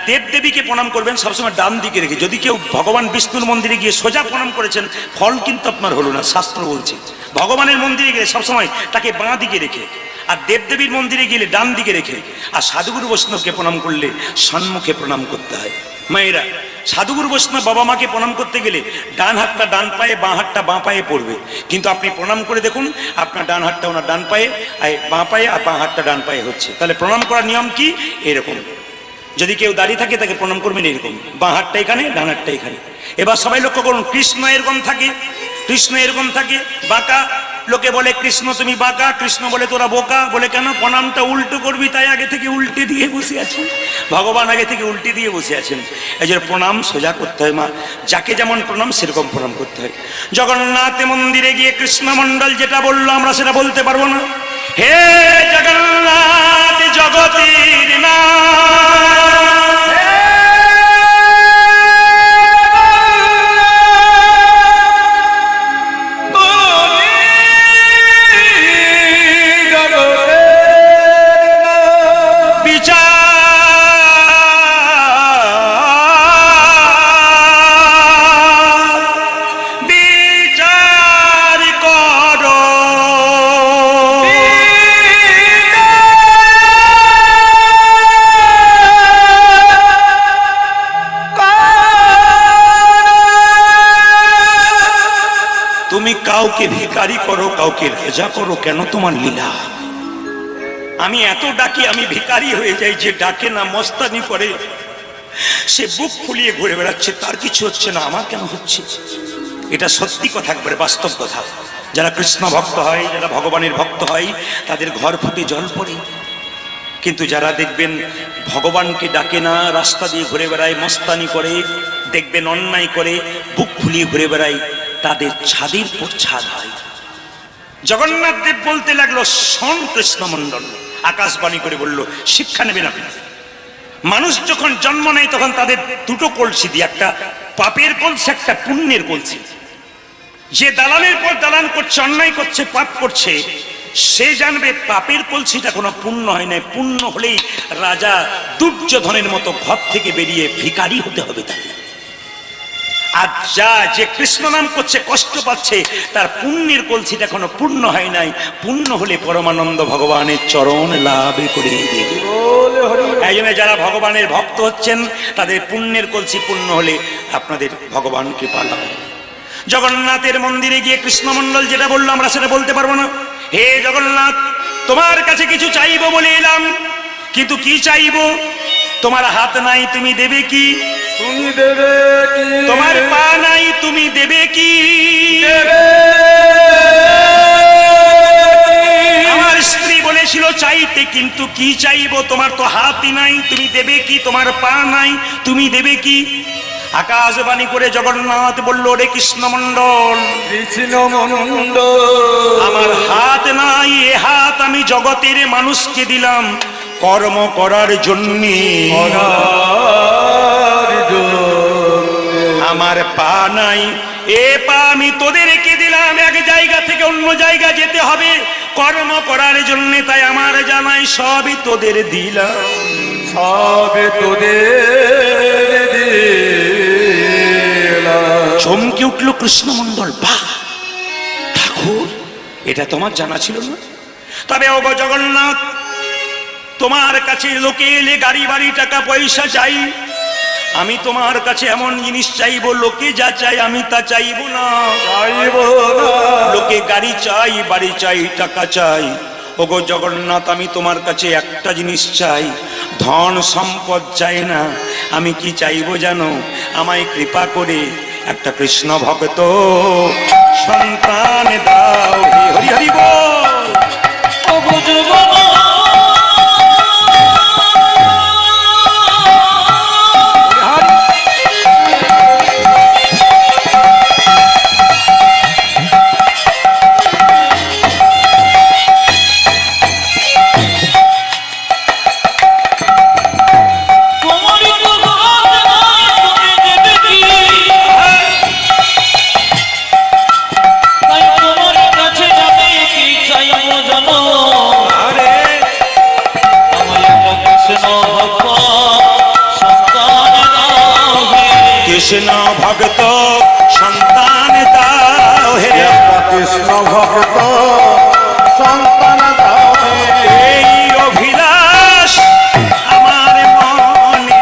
দেবদেবীকে প্রণাম করবেন সবসময় ডান দিকে রেখে। যদি কেউ ভগবান বিষ্ণুর মন্দিরে গিয়ে সোজা প্রণাম করেছেন, ফল কিন্তু আপনার হলো না, শাস্ত্র বলছে। ভগবানের মন্দিরে গেলে সবসময় তাকে বাঁ দিকে রেখে, আর দেবদেবীর মন্দিরে গেলে ডান দিকে রেখে, আর সাধুগুরু বৈষ্ণবকে প্রণাম করলে সম্মুখে প্রণাম করতে হয়। মায়েরা, সাধুগুরু বৈষ্ণব বাবা মাকে প্রণাম করতে গেলে ডান হাতটা ডান পায়ে, বাঁ হাতটা বাঁ পায়ে পড়বে। কিন্তু আপনি প্রণাম করে দেখুন, আপনার ডান হাতটা ওনার ডান পায়ে, আর বাঁ পায়ে, আর বাঁ হাতটা ডান পায়ে হচ্ছে। তাহলে প্রণাম করার নিয়ম কি? এরকম। যদি কেউ দাঁড়িয়ে থাকে তাকে প্রণাম করবেন এরকম, বাঁ হাতটা এখানে, ডান হাতটা এখানে। এবার সবাই লক্ষ্য করুন, কৃষ্ণ এরকম থাকে, কৃষ্ণ এরকম থাকে বাঁকা। লোকে বলে কৃষ্ণ তুমি বাঁকা, কৃষ্ণ বলে তোরা বোকা। বলে কেন? প্রণামটা উল্টো করবি, তাই আগে থেকে উল্টে দিয়ে বসে আছেন। ভগবান আগে থেকে উল্টে দিয়ে বসে আছেন। এই যে প্রণাম সোজা করতে হয়, মা যাকে যেমন প্রণাম সেরকম প্রণাম করতে হয়। জগন্নাথ মন্দিরে গিয়ে কৃষ্ণমণ্ডল যেটা বললো আমরা সেটা বলতে পারবো না। হে জগন্নাথ জগতের নাথ, কাউকে ভিখারি করো, কাউকে রাজা করো, কেন তোমার লীলা? আমি এত ডাকি, আমি ভিখারি হয়ে যাই। যে ডাকে না, মস্তানি করে, সে বুক ফুলিয়ে ঘুরে বেড়াচ্ছে, তার কিছু হচ্ছে না, আমার কেন হচ্ছে? এটা সত্যি কথা, একবারে বাস্তব কথা। যারা কৃষ্ণ ভক্ত হয়, যারা ভগবানের ভক্ত হয়, তাদের ঘর ফুটে জল পড়ে। কিন্তু যারা দেখবেন ভগবানকে ডাকে না, রাস্তা দিয়ে ঘুরে বেড়ায়, মস্তানি করে, দেখবেন অন্যায় করে, বুক ফুলিয়ে ঘুরে বেড়ায়, তাদের ছাদের পর ছাদ হয়। জগন্নাথ দেব বলতে লাগলো, শোন কৃষ্ণমণ্ডল, আকাশবাণী করে বলল, শিক্ষা নেবেন আপনি। মানুষ যখন জন্ম নেয় তখন তাদের দুটো কলসি দিয়ে, একটা পাপের কলসি, একটা পুণ্যের কলসি। যে দালানের পর দালান করছে, অন্যায় করছে, পাপ করছে, সে জানবে পাপের কলসিটা কোনো পুণ্য হয় না। পুণ্য হলেই রাজা দুর্যোধনের মতো ঘর থেকে বেরিয়ে ভিখারি হতে হবে তাকে। আর যে কৃষ্ণ নাম করছে, কষ্ট পাচ্ছে, তার পুণ্যের কলসিটা কোনো পূর্ণ হয় নাই। পূর্ণ হলে পরমানন্দ ভগবানের চরণ লাভ করে দেবে। এই জন্য যারা ভগবানের ভক্ত হচ্ছেন, তাদের পুণ্যের কলসি পূর্ণ হলে আপনাদের ভগবান কৃপা লাভ। জগন্নাথের মন্দিরে গিয়ে কৃষ্ণমণ্ডল যেটা বললো আমরা সেটা বলতে পারবো না। হে জগন্নাথ, তোমার কাছে কিছু চাইবো বলে এলাম, কিন্তু কি চাইবো? তোমার হাত নাই তুমি দেবে কি? তুমি দেবে কি? তোমার পা নাই তুমি দেবে কি? আমার স্ত্রী বলেছিল চাইতে, কিন্তু কি চাইবো? তোমার তো হাতই নাই, তুমি দেবে কি? তোমার পা নাই, তুমি দেবে কি? আকাশবাণী করে জগন্নাথ বলল, রে কৃষ্ণমণ্ডল, কৃষ্ণমণ্ডল, আমার হাত নাই, এ হাত আমি জগতের মানুষকে দিলাম কর্ম করার জন্যে। আমার পা নাই, এ পা আমি তোদেরকে দিলাম এক জায়গা থেকে অন্য জায়গা যেতে হবে কর্ম করার জন্য, তাই আমার জানাই সবই তোদের দিলাম। সবে তোদের দিলাম। চমকে উঠল কৃষ্ণমণ্ডল, বাহ ঠাকুর, এটা তোমার জানা ছিল না? তবে ও গো জগন্নাথ, তোমার কাছে লোকে এলে গাড়ি বাড়ি টাকা পয়সা চাই, আমি তোমার কাছে এমন জিনিস চাইবো, লোকে যা চাই আমি তা চাইবো না। চাইবো না। লোকে গাড়ি চাই, বাড়ি চাই, টাকা চাই, ওগো জগন্নাথ আমি তোমার কাছে একটা জিনিস চাই, ধন সম্পদ চাই না। আমি কি চাইবো জানো? আমায় কৃপা করে একটা কৃষ্ণ ভক্ত সন্তান দাও। হে হরি হরি বল। কৃষ্ণ ভক্ত সন্তান দাও হে, কৃষ্ণ ভক্ত সন্তান দাও হে। এই অভিলাষ আমার মনে,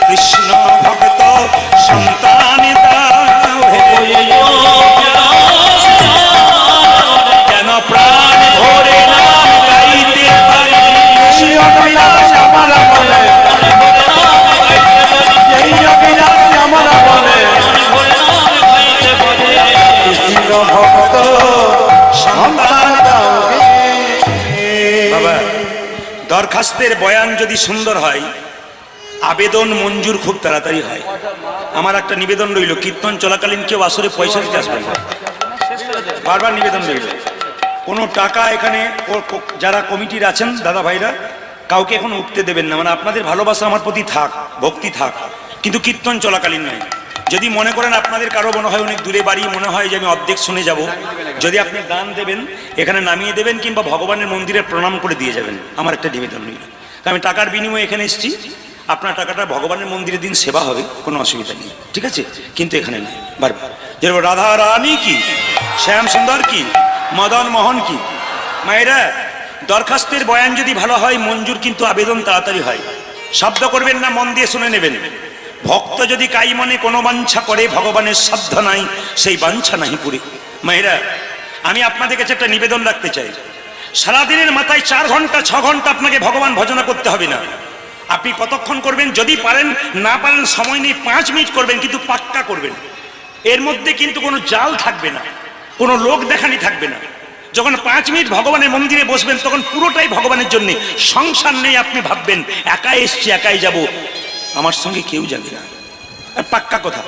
কৃষ্ণ ভক্ত সন্তান দাও হে, যেন প্রাণ ভরে নাম গাইতে পারি। এই অভিলাষ আমার মনে, এই অভিলাষ আমার মনে, কৃষ্ণ ভক্ত সন্তান দাও হে। বাবা, দরখাস্তের বয়ান যদি সুন্দর হয়, আবেদন মঞ্জুর খুব তাড়াতাড়ি হয়। আমার একটা নিবেদন রইল, কীর্তন চলাকালীন কেউ আসরে পয়সা দিতে আসবেন না, বারবার নিবেদন রইল। কোনো টাকা এখানে যারা কমিটির আছেন দাদা ভাইরা, কাউকে এখন উঠতে দেবেন না। মানে আপনাদের ভালোবাসা আমার প্রতি থাক, ভক্তি থাক, কিন্তু কীর্তন চলাকালীন নয়। যদি মনে করেন আপনাদের কারো মনে হয় অনেক দূরে বাড়ি, মনে হয় যে আমি অর্ধেক শুনে যাব, যদি আপনি দান দেবেন এখানে নামিয়ে দেবেন, কিংবা ভগবানের মন্দিরে প্রণাম করে দিয়ে যাবেন। আমার একটা নিবেদন রইল। আমি টাকার বিনিময়ে এখানে এসেছি, আপনার টাকাটা ভগবানের মন্দিরে দিন, সেবা হবে, কোনো অসুবিধা নেই, ঠিক আছে? কিন্তু এখানে নয়। বারবার যেরকম রাধা রানী কি, শ্যাম সুন্দর কি, মদন মোহন কি। মায়েরা, দরখাস্তের বয়ান যদি ভালো হয় মঞ্জুর, কিন্তু আবেদন তাড়াতাড়ি হয়। শব্দ করবেন না, মন দিয়ে শুনে নেবেন। ভক্ত যদি কাই মনে কোনো বাঞ্ছা করে, ভগবানের সাধ্য নাই সেই বাঞ্ছা নাহি পুরে। মায়েরা, আমি আপনাদের কাছে একটা নিবেদন রাখতে চাই। সারাদিনের মাথায় 4 ঘন্টা 6 ঘন্টা আপনাকে ভগবান ভজনা করতে হবে না। আপনি কতক্ষণ করবেন? যদি পারেন, না পারেন সময় নেই, 5 মিনিট করবেন, কিন্তু পাক্কা করবেন। এর মধ্যে কিন্তু কোনো জাল থাকবে না, কোনো লোক দেখানি থাকবে না। যখন 5 মিনিট ভগবানের মন্দিরে বসবেন, তখন পুরোটাই ভগবানের জন্য। সংসার নেই, আপনি ভাববেন একাই এসছি, একাই যাব, আমার সঙ্গে কেউ যাবে না। আর পাক্কা কথা,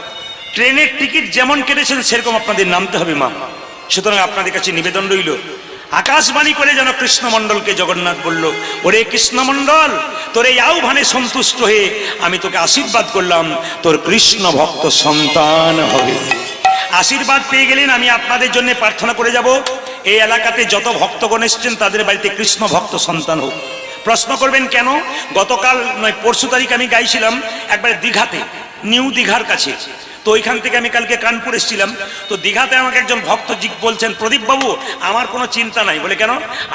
ট্রেনের টিকিট যেমন কেটেছেন সেরকম আপনাদের নামতে হবে মা। সুতরাং আপনাদের কাছে নিবেদন রইল, আকাশবাণী করে যেন কৃষ্ণমণ্ডলকে জগন্নাথ বলল, ওরে কৃষ্ণমণ্ডল, তোর এই আহ্বানে সন্তুষ্ট হয়ে আমি তোকে আশীর্বাদ করলাম, তোর কৃষ্ণ ভক্ত সন্তান হবে। আশীর্বাদ পেয়ে গেলেন। আমি আপনাদের জন্য প্রার্থনা করে যাব, এই এলাকাতে যত ভক্তগণ এসছেন তাদের বাড়িতে কৃষ্ণ ভক্ত সন্তান হোক। প্রশ্ন করবেন কেন? গতকাল নয়, পরশু তারিখ আমি গাইছিলাম একবারে দীঘাতে, নিউ দীঘার কাছে। তো ওইখান থেকে আমি কালকে কানপুর এসেছিলাম। তো দীঘাতে আমাকে একজন ভক্ত বলছেন, প্রদীপ বাবু আমার কোনো চিন্তা নাই। বলে কেন?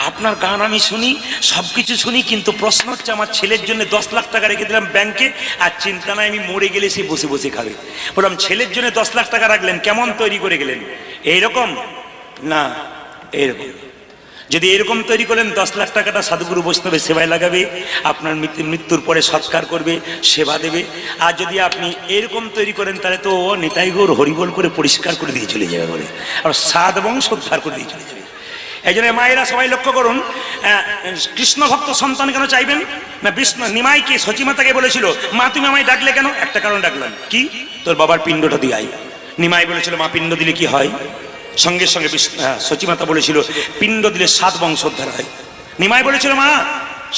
আপনার গান আমি শুনি, সব কিছু শুনি, কিন্তু প্রশ্ন হচ্ছে আমার ছেলের জন্য 10 লাখ টাকা রেখে দিলাম ব্যাংকে, আর চিন্তা নাই আমি মরে গেলে সে বসে বসে খাবে। বললাম ছেলের জন্য 10 লাখ টাকা রাখলেন, কেমন তৈরি করে গেলেন? এইরকম না, এইরকম যদি এরকম তৈরি করেন 10 লাখ টাকাটা সাধুগুরু বৈষ্ণবের সেবায় লাগাবে, আপনার মৃত্যুর পরে সৎকার করবে, সেবা দেবে। আর যদি আপনি এরকম তৈরি করেন তাহলে তো নিতাই গৌর হরিবল করে পরিষ্কার করে দিয়ে চলে যাবে বলে, আর সাধ বংশ উদ্ধার করে দিয়ে চলে যাবে। এই জন্য মায়েরা সবাই লক্ষ্য করুন, কৃষ্ণ ভক্ত সন্তান কেন চাইবেন না? বিষ্ণু নিমাইকে সচিমাতাকে বলেছিল, মা তুমি আমায় ডাকলে কেন? একটা কারণ ডাকলাম, কি? তোর বাবার পিণ্ডটা দিয়ে আই। নিমাই বলেছিল, মা পিণ্ড দিলে কি হয়? সঙ্গে সঙ্গে সচিমাতা বলেছিল, পিণ্ড দিলে 7 বংশোদ্ধার হয়। নিমাই বলেছিল, মা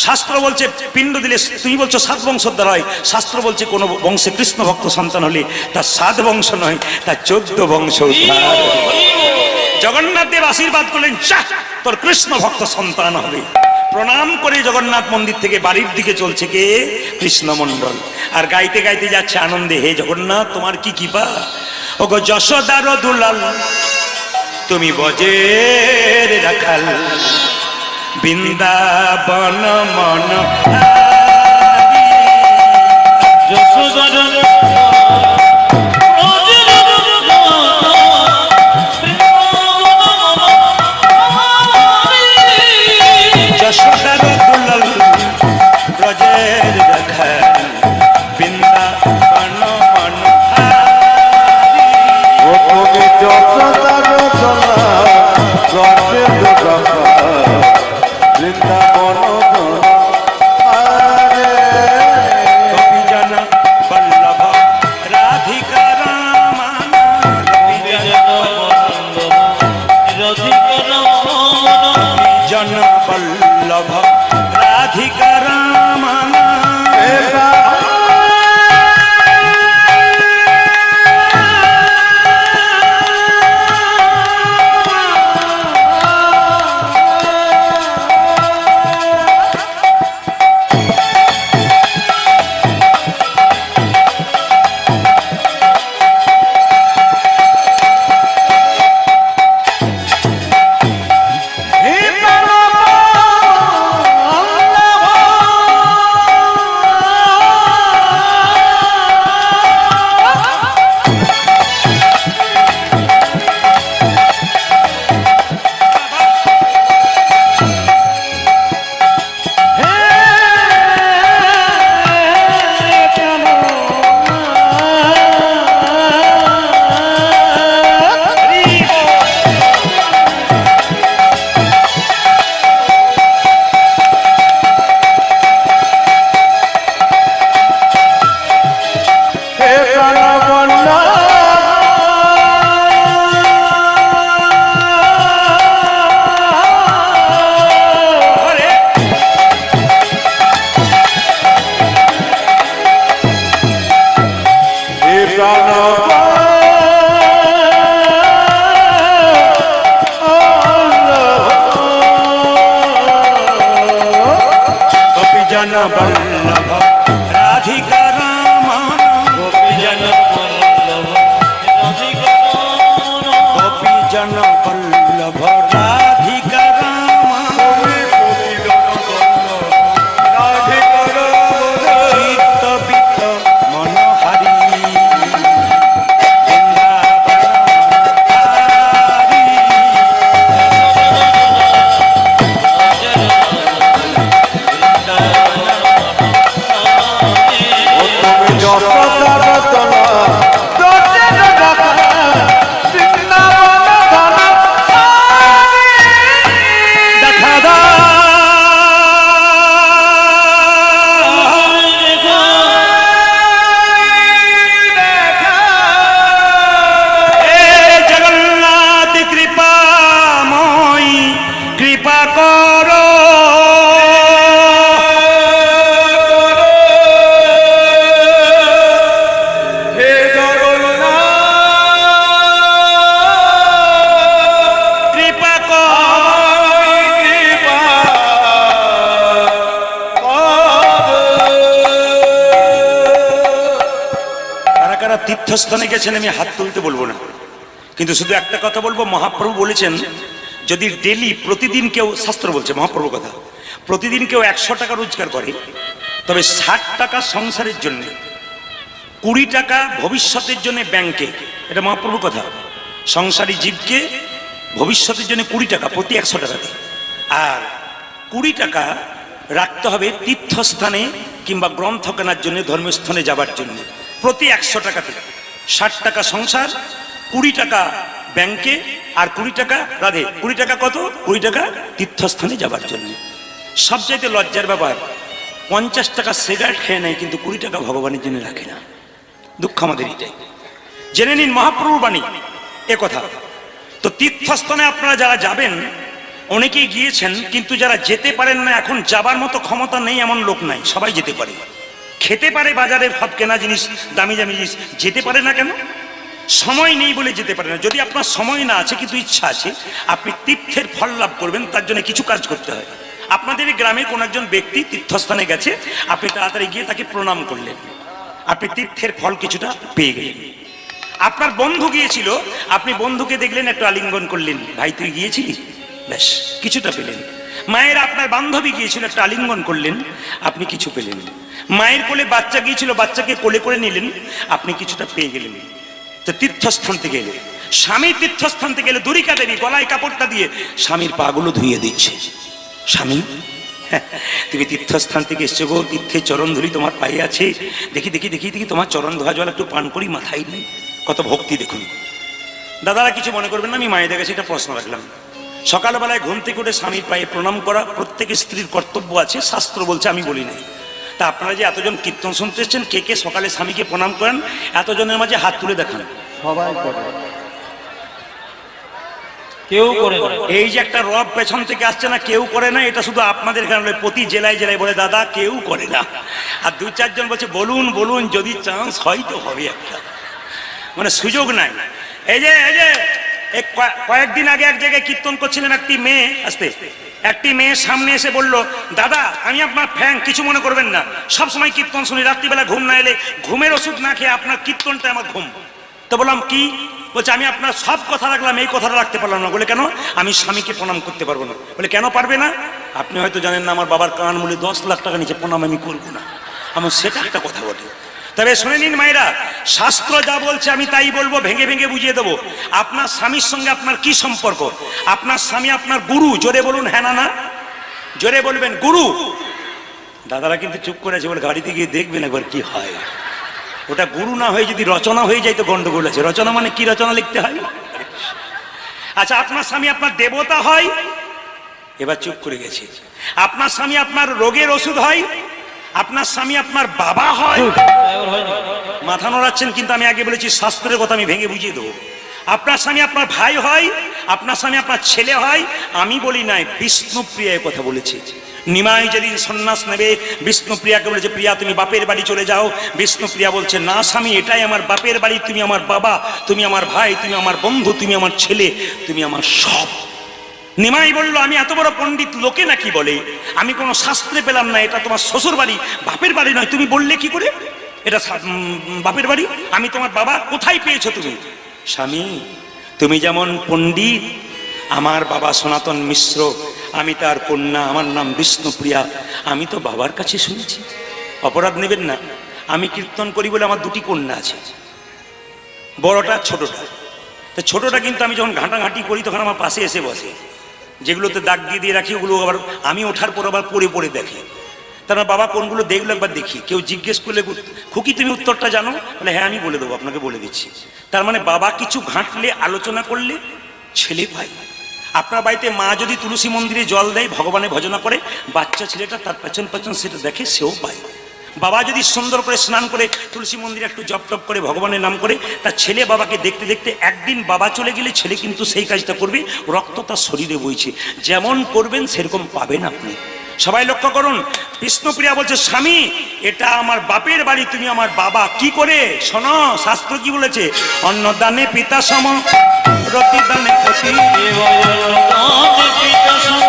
শাস্ত্র বলছে পিণ্ড দিলে, তুমি বলছো 7 বংশোদ্ধার হয়, শাস্ত্র বলছে কোনো বংশে কৃষ্ণ ভক্ত সন্তান হলে তার 7 বংশ নয়, তার 14 বংশ উদ্ধার। জগন্নাথ দেব আশীর্বাদ করলেন, চাহ তোর কৃষ্ণ ভক্ত সন্তান হবে। প্রণাম করে জগন্নাথ মন্দির থেকে বাড়ির দিকে চলছে কে? কৃষ্ণমণ্ডল। আর গাইতে গাইতে যাচ্ছে আনন্দে, হে জগন্নাথ তোমার কি কৃপা, ওগো যশোদার দুলাল তুমি বজের রাখাল, বৃন্দাবন মন যশোদার দুলাল ব্রজের রাখাল, বৃন্দাবন মন ও তুমি যশোদার দুলাল ব্রজের রাখাল, বৃন্দাবন গোপীজন বল্লভ রাধিকা রামান, গোপীজন বল্লভ রাধিকা রামান। গোপীজন বল্লভ রাধিকা রামান, গোপীজন বল্লভ রাধিকা রামান, চিত্ত বিত্ত মনোহারি, তীর্থস্থানে গেছেন আমি হাত তুলতে বলবো না, কিন্তু শুধু একটা কথা বলবো, মহাপ্রভু বলেছেন যদি ডেলি প্রতিদিন কেউ, শাস্ত্র বলছে মহাপ্রভু কথা, প্রতিদিন কেউ 100 টাকা রোজগার করে, তবে 60 টাকা সংসারের জন্য, 20 টাকা ভবিষ্যতের জন্য ব্যাংকে, এটা মহাপ্রভু কথা। সংসারী জীবকে ভবিষ্যতের জন্য 20 টাকা প্রতি 100 টাকা দেয়, আর 20 টাকা রাখতে হবে তীর্থস্থানে কিংবা গ্রন্থ কেনার জন্য, ধর্মীয় স্থানে যাবার জন্য। প্রতি 100 টাকাতে 60 টাকা সংসার, 20 টাকা ব্যাংকে, আর 20 টাকা 20 টাকা কত? 20 টাকা তীর্থস্থানে যাবার জন্য। সবচাইতে লজ্জার ব্যাপার, 50 টাকা সিগারেট খেয়ে নেয়, কিন্তু 20 টাকা ভগবানের জন্য রাখে না। দুঃখ আমাদের এটাই। জেনে নিন মহাপ্রভুর বাণী এ কথা। তো তীর্থস্থানে আপনারা যারা যাবেন, অনেকেই গিয়েছেন, কিন্তু যারা যেতে পারেন না, এখন যাবার মতো ক্ষমতা নেই এমন লোক নাই, সবাই যেতে পারে, খেতে পারে বাজারের সব কেনা জিনিস, দামি দামি জিনিস, যেতে পারে না কেন? সময় নেই বলে যেতে পারে না। যদি আপনার সময় না আছে কিন্তু ইচ্ছা আছে, আপনি তীর্থের ফল লাভ করবেন, তার জন্য কিছু কাজ করতে হয়। আপনাদের গ্রামে কোন একজন ব্যক্তি তীর্থস্থানে গেছে, আপনি তাড়াতাড়ি গিয়ে তাকে প্রণাম করলেন, আপনি তীর্থের ফল কিছুটা পেয়ে গেলেন। আপনার বন্ধু গিয়েছিল, আপনি বন্ধুকে দেখলেন, একটু আলিঙ্গন করলেন, ভাই তুই গিয়েছিলি, ব্যাস কিছুটা পেলেন। মায়ের আপনার বান্ধবী গিয়েছিল, একটা আলিঙ্গন করলেন, আপনি কিছু পেলেন। মায়ের কোলে বাচ্চা গিয়েছিল, বাচ্চাকে কোলে করে নিলেন, আপনি কিছুটা পেয়ে গেলেন। তো তীর্থস্থান থেকে এলে, স্বামী তীর্থস্থান থেকে এলে, দড়িকা দেবী গলায় কাপড়টা দিয়ে স্বামীর পাগুলো ধুইয়ে দিচ্ছে। স্বামী, তুমি তীর্থস্থান থেকে এসছো গো, তীর্থের চরণ ধরি তোমার পায়ে আছে, দেখি দেখি দেখি দেখি তোমার চরণ ধোয়া জল একটু পান করি, মাথায় নেই। কত ভক্তি দেখুন। দাদারা কিছু মনে করবেন না, আমি মায়েদের কাছে এটা প্রশ্ন রাখলাম। সকালবেলায় ঘুম থেকে উঠে স্বামীর পায়ে প্রণাম করা প্রত্যেক স্ত্রীর কর্তব্য আছে, শাস্ত্র বলছে, আমি বলি নাই। তা আপনারা যে এতজন কীর্তন শুনতে এসছেন, কে কে সকালে স্বামীকে প্রণাম করেন? এতজনের মাঝে হাত তুলে দেখান। সবাই করে, কেউ করে না। এই যে একটা রব পেছন থেকে আসছে না, কেউ করে না, এটা শুধু আপনাদের কারণে, প্রতি জেলায় জেলায় বলে দাদা কেউ করে না। আর 2-4 জন বলছে বলুন বলুন, যদি চান্স হয় তো হবে একটা, মানে সুযোগ নাই। এই যে কয়েকদিন আগে এক জায়গায় কীর্তন করছিলেন, একটি মেয়ে সামনে এসে বলল, দাদা আমি আপনার ফ্যান, কিছু মনে করবেন না, সব সময় কীর্তন শুনি, রাত্রিবেলা ঘুম না এলে ঘুমের ওষুধ না খেয়ে আপনার কীর্তনটা আমার ঘুম। তো বললাম কি? বলছে আমি আপনার সব কথা রাখলাম, এই কথাটা রাখতে পারলাম না। বলে কেন? আমি স্বামীকে প্রণাম করতে পারবো না। বলে কেন পারবে না? আপনি হয়তো জানেন না, আমার বাবার কান মূল্যে 10 লাখ টাকা নিচে প্রণাম আমি করবো না। আমার সেটা একটা কথা বটে। তবে শুনে নিন মায়েরা, শাস্ত্র যা বলছে আমি তাই বলবো, ভেঙে ভেঙে বুঝিয়ে দেবো। আপনার স্বামীর সঙ্গে আপনার কি সম্পর্ক? আপনার স্বামী আপনার গুরু, জোরে বলুন হ্যাঁ না না, জোরে বলবেন গুরু। দাদারা কিন্তু চুপ করে আছে, বলে গাড়িতে গিয়ে দেখবেন একবার কি হয়। ওটা গুরু না হয়ে যদি রচনা হয়ে যায় তো গন্ডগোল আছে। রচনা মানে কি রচনা লিখতে হয়? আচ্ছা, আপনার স্বামী আপনার দেবতা হয়, এবার চুপ করে গেছে। আপনার স্বামী আপনার রোগের ওষুধ হয়, আপনার স্বামী আপনার বাবা হয়। মাথা নড়াচ্ছেন, কিন্তু আমি আগে বলেছি শাস্ত্রের কথা আমি ভেঙে বুঝিয়ে দেবো। আপনার স্বামী আপনার ভাই হয়, আপনার স্বামী আপনার ছেলে হয়। আমি বলি নাই, বিষ্ণুপ্রিয়া কথা বলেছি। নিমাই যেদিন সন্ন্যাস নেবে, বিষ্ণুপ্রিয়াকে বলেছে, প্রিয়া তুমি বাপের বাড়ি চলে যাও। বিষ্ণুপ্রিয়া বলছে, না স্বামী, এটাই আমার বাপের বাড়ি, তুমি আমার বাবা, তুমি আমার ভাই, তুমি আমার বন্ধু, তুমি আমার ছেলে, তুমি আমার সব। নিমাই বলল, আমি এত বড় পণ্ডিত, লোকে নাকি বলে, আমি কোনো শাস্ত্রে পেলাম না, এটা তোমার শ্বশুর বাড়ি, বাপের বাড়ি নয়। তুমি বললে কি করে এটা বাপের বাড়ি? আমি তোমার বাবা, কোথায় পেয়েছো তুমি? স্বামী, তুমি যেমন পণ্ডিত, আমার বাবা সনাতন মিশ্র, আমি তার কন্যা, আমার নাম বিষ্ণুপ্রিয়া, আমি তো বাবার কাছে শুনেছি। অপরাধ নেবেন না, আমি কীর্তন করি বলে আমার 2টি কন্যা আছে, বড়টা ছোটটা। তো ছোটটা কিন্তু আমি যখন ঘাঁটাঘাঁটি করি তখন আমার পাশে এসে বসে, যেগুলোতে দাগ দিয়ে দিয়ে রাখি ওগুলো আবার আমি ওঠার পর আবার পড়ে পড়ে দেখে। তার বাবা কোনগুলো দেখলো একবার দেখি। কেউ জিজ্ঞেস করলে, খুকি তুমি উত্তরটা জানো? বলে হ্যাঁ আমি বলে দেবো, আপনাকে বলে দিচ্ছি। তার মানে বাবা কিছু ঘাঁটলে, আলোচনা করলে ছেলে পাই। আপনার বাড়িতে মা যদি তুলসী মন্দিরে জল দেয়, ভগবানের ভজনা করে, বাচ্চা ছেলেটা তার পেছন পেছন সেটা দেখে, সেও পায়। বাবা যদি সুন্দর করে স্নান করে তুলসী মন্দিরে একটু জপ টপ করে ভগবানের নাম করে, তার ছেলে বাবাকে দেখতে দেখতে একদিন বাবা চলে গেলে ছেলে কিন্তু সেই কাজটা করবে, রক্ত তার শরীরে বইছে। যেমন করবেন সেরকম পাবেন আপনি। সবাই লক্ষ্য করুন, বিষ্ণুপ্রিয়া বলছে, স্বামী এটা আমার বাপের বাড়ি, তুমি আমার বাবা। কি করে? শোনো, শাস্ত্র কি বলেছে? অন্নদানে পিতা সম, রতিদানে পতি। অন্নদানে পিতা সম,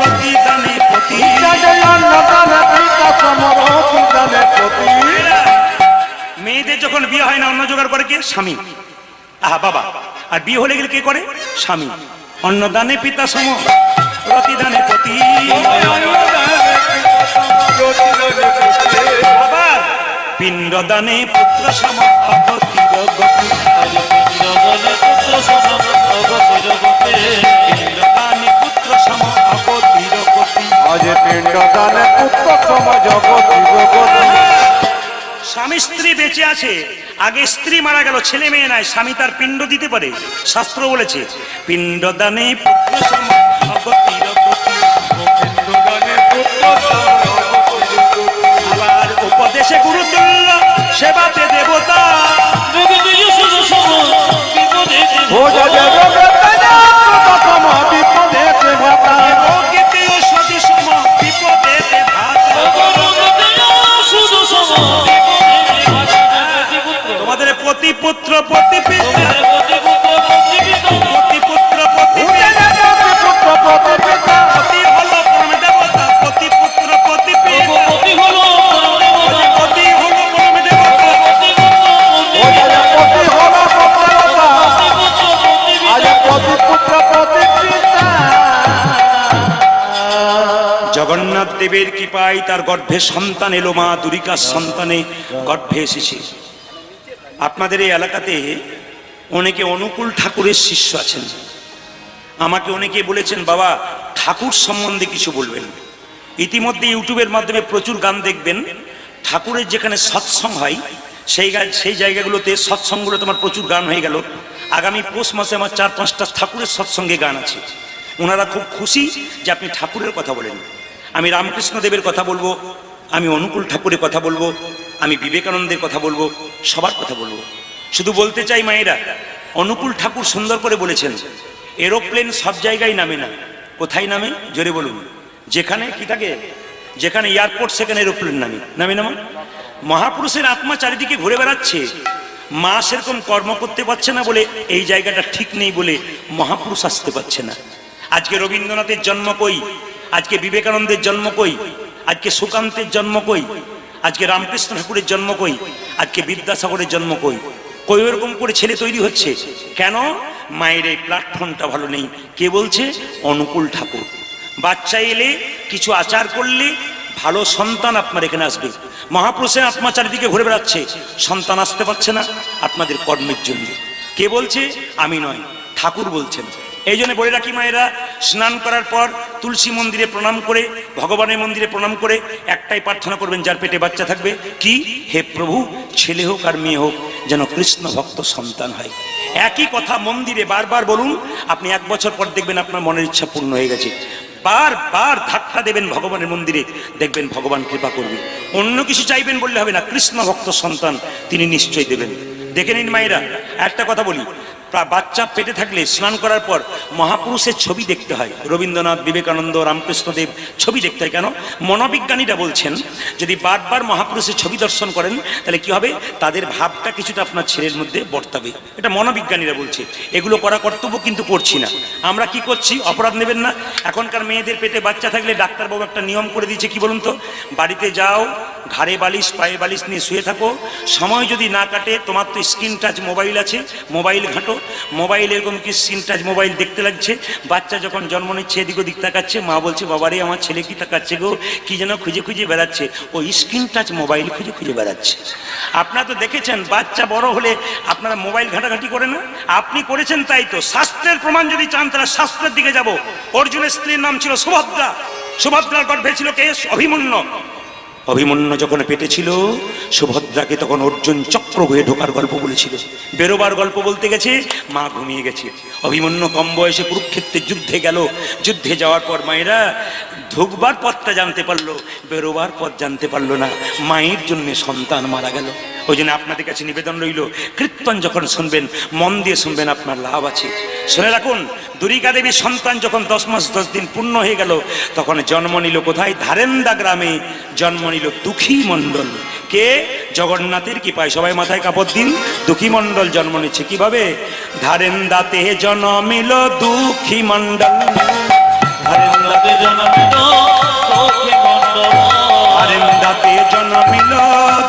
রতিদানে পতি। মেয়েদের যখন বিয়ে হয় না, অন্ন জোগাড় করে কে? স্বামী। আহা, বাবা। আর বিয়ে হলে গেলে কে করে? স্বামী। অন্নদানে পিতা সম, রতিদানে পতি। আবার পিণ্ডদানে পুত্র সম, অগতির গতি। আছে, আগে স্ত্রী মারা গেল, ছেলে মেয়ে নাই, স্বামী তার পিণ্ড দিতে পারে। শাস্ত্র বলেছে পিণ্ড দানে পুত্র সম অগতির গতি। আবার উপদেশে গুরুতুল্য, সেবাতে দেবতা। অজ্ঞেতেও সতী সম, বিপদেতে ভ্রাতা। তোমাদের পতিপুত্র পতিপিতা, পতিপুত্র পতিপিতা, পতি হলো পরম দেবতা, পতিপুত্র পতিপিতা, পতি হলো পরম দেবতা। জগন্নাথ দেবের কৃপায় তার গর্ভে সন্তান এলো, মা দুরিকার সন্তানে গর্ভে এসেছে। আপনাদের এই এলাকাতে অনেকে অনুকূল ঠাকুরের শিষ্য আছেন। আমাকে অনেকে বলেছেন বাবা ঠাকুর সম্বন্ধে কিছু বলবেন। ইতিমধ্যে ইউটিউবের মাধ্যমে প্রচুর গান দেখবেন, ঠাকুরের যেখানে সৎসঙ্গ হয় সেই জায়গাগুলোতে সৎসঙ্গগুলো তোমার প্রচুর গান হয়ে গেল। আগামী পৌষ মাসে আমার 4-5টা ঠাকুরের সৎসঙ্গে গান আছে। ওনারা খুব খুশি যে আপনি ঠাকুরের কথা বলেন। আমি রামকৃষ্ণ দেবের কথা বলবো, আমি অনুকূল ঠাকুরের কথা বলবো, আমি বিবেকানন্দের কথা বলবো, সবার কথা বলবো। শুধু বলতে চাই মায়েরা, অনুকূল ঠাকুর সুন্দর করে বলেছেন এরোপ্লেন সব জায়গায় নামে না। কোথায় নামে জোরে বলুন? যেখানে কি থাকে, যেখানে এয়ারপোর্ট সেখানে এরোপ্লেন নামে না। মহাপুরুষের আত্মা চারিদিকে ঘুরে বেড়াচ্ছে, মা সেরকম কর্ম করতে পারছে না বলে, এই জায়গাটা ঠিক নেই বলে মহাপুরুষ আসতে পারছে না। আজকে রবীন্দ্রনাথের জন্ম কই, আজকে বিবেকানন্দের জন্ম কই, আজকে সুকান্তের জন্ম কই, আজকে রামকৃষ্ণ ঠাকুরের জন্ম কই, আজকে বিদ্যাসাগরের জন্ম কই? কই ওরকম করে ছেলে তৈরি হচ্ছে কেন? মায়ের এই প্ল্যাটফর্মটা ভালো নেই। কে বলছে? অনুকূল ঠাকুর। বাচ্চা এলে কিছু আচার করলে ভালো সন্তান আপনার এখানে আসবে। মহাপুরুষের আত্মা চারিদিকে ঘুরে বেড়াচ্ছে, সন্তান আসতে পারছে না আপনাদের কর্মের জন্য। কে বলছে? আমি নয়, ঠাকুর বলছেন। এই জন্য বলে রাখি মায়েরা, স্নান করার পর তুলসী মন্দিরে প্রণাম করে, ভগবানের মন্দিরে প্রণাম করে একটাই প্রার্থনা করবেন যার পেটে বাচ্চা থাকবে, কি? হে প্রভু, ছেলে হোক আর মেয়ে হোক যেন কৃষ্ণ ভক্ত সন্তান হয়। একই কথা মন্দিরে বারবার বলুন, আপনি 1 বছর পর দেখবেন আপনার মনের ইচ্ছা পূর্ণ হয়ে গেছে। বারবার ধাক্কা দেবেন ভগবানের মন্দিরে, দেখবেন ভগবান কৃপা করবে। অন্য কিছু চাইবেন বললে হবে না, কৃষ্ণ ভক্ত সন্তান তিনি নিশ্চয়ই দেবেন। দেখে নিন মায়েরা, একটা কথা বলি, বাচ্চা পেটে থাকলে স্নান করার পর মহাপুরুষের ছবি দেখতে হয়। রবীন্দ্রনাথ, বিবেকানন্দ, রামকৃষ্ণদেব ছবি দেখতে হয়। কেন? মনোবিজ্ঞানীরা বলছেন যদি বারবার মহাপুরুষের ছবি দর্শন করেন তাহলে কি হবে? তাদের ভাবটা কিছুটা আপনার ছেলের মধ্যে বর্তাবে। এটা মনোবিজ্ঞানীরা বলছে। এগুলো করা কর্তব্য, কিন্তু করছি না। আমরা কি করছি? অপরাধ নেবেন না। এখনকার মেয়েদের পেটে বাচ্চা থাকলে ডাক্তারবাবু একটা নিয়ম করে দিয়েছে, কি বলুন তো? বাড়িতে যাও, ঘাড়ে বালিশ পায়ে বালিশ নিয়ে শুয়ে থাকো, সময় যদি না কাটে, তোমার তো স্ক্রিন টাচ মোবাইল আছে, মোবাইল ঘাঁটো। মোবাইল এরকম কি স্ক্রিন টাচ মোবাইল দেখতে লাগছে। বাচ্চা যখন জন্ম নিচ্ছে এদিক ওদিক তাকাচ্ছে, মা বলছে বাবারে আমার ছেলে কি তাকাচ্ছে গো, কি যেন খুঁজে খুঁজে বেড়াচ্ছে। ও স্ক্রিন টাচ মোবাইল খুঁজে খুঁজে বেড়াচ্ছে। আপনারা তো দেখেছেন, বাচ্চা বড় হলে আপনারা মোবাইল ঘাঁটাঘাঁটি করে না? আপনি করেছেন, তাই তো। শাস্ত্রের প্রমাণ যদি চান তাহলে শাস্ত্রের দিকে যাব। অর্জুনের স্ত্রীর নাম ছিল সুভদ্রা, সুভদ্রার গর্ভে ছিল কে? অভিমন্যু। অভিমন্যু যখন পেটে ছিল, সুভদ্রাকে তখন অর্জুন চক্র হয়ে ঢোকার গল্প বলেছিল। বেরোবার গল্প বলতে গেছে, মা ঘুমিয়ে গেছে। অভিমন্যু কম বয়সে কুরুক্ষেত্রের যুদ্ধে গেল। যুদ্ধে যাওয়ার পর মায়েরা ঢুকবার পথটা জানতে পারলো, বেরোবার পথ জানতে পারলো না। মায়ের জন্য সন্তান মারা গেল। ওই জন্য আপনাদের কাছে নিবেদন রইল, কীর্তন যখন শুনবেন মন দিয়ে শুনবেন, আপনার লাভ আছে। শুনে রাখুন, দুরিকা দেবীর সন্তান যখন 10 মাস 10 দিন পূর্ণ হয়ে গেল, তখন জন্ম নিল কোথায়? ধারেন্দা গ্রামে জন্ম নিল দুঃখী মণ্ডল। কে? জগন্নাথের কৃপায়। সবাই মাথায় কাপড় দিন। দুঃখী মণ্ডল জন্ম নিচ্ছে কিভাবে? ধারেন্দাতে জন্মিল দুঃখী মণ্ডল, ধারেন্দাতে জন্মিল দুঃখী মণ্ডল, ধারেন্দাতে জন্মিল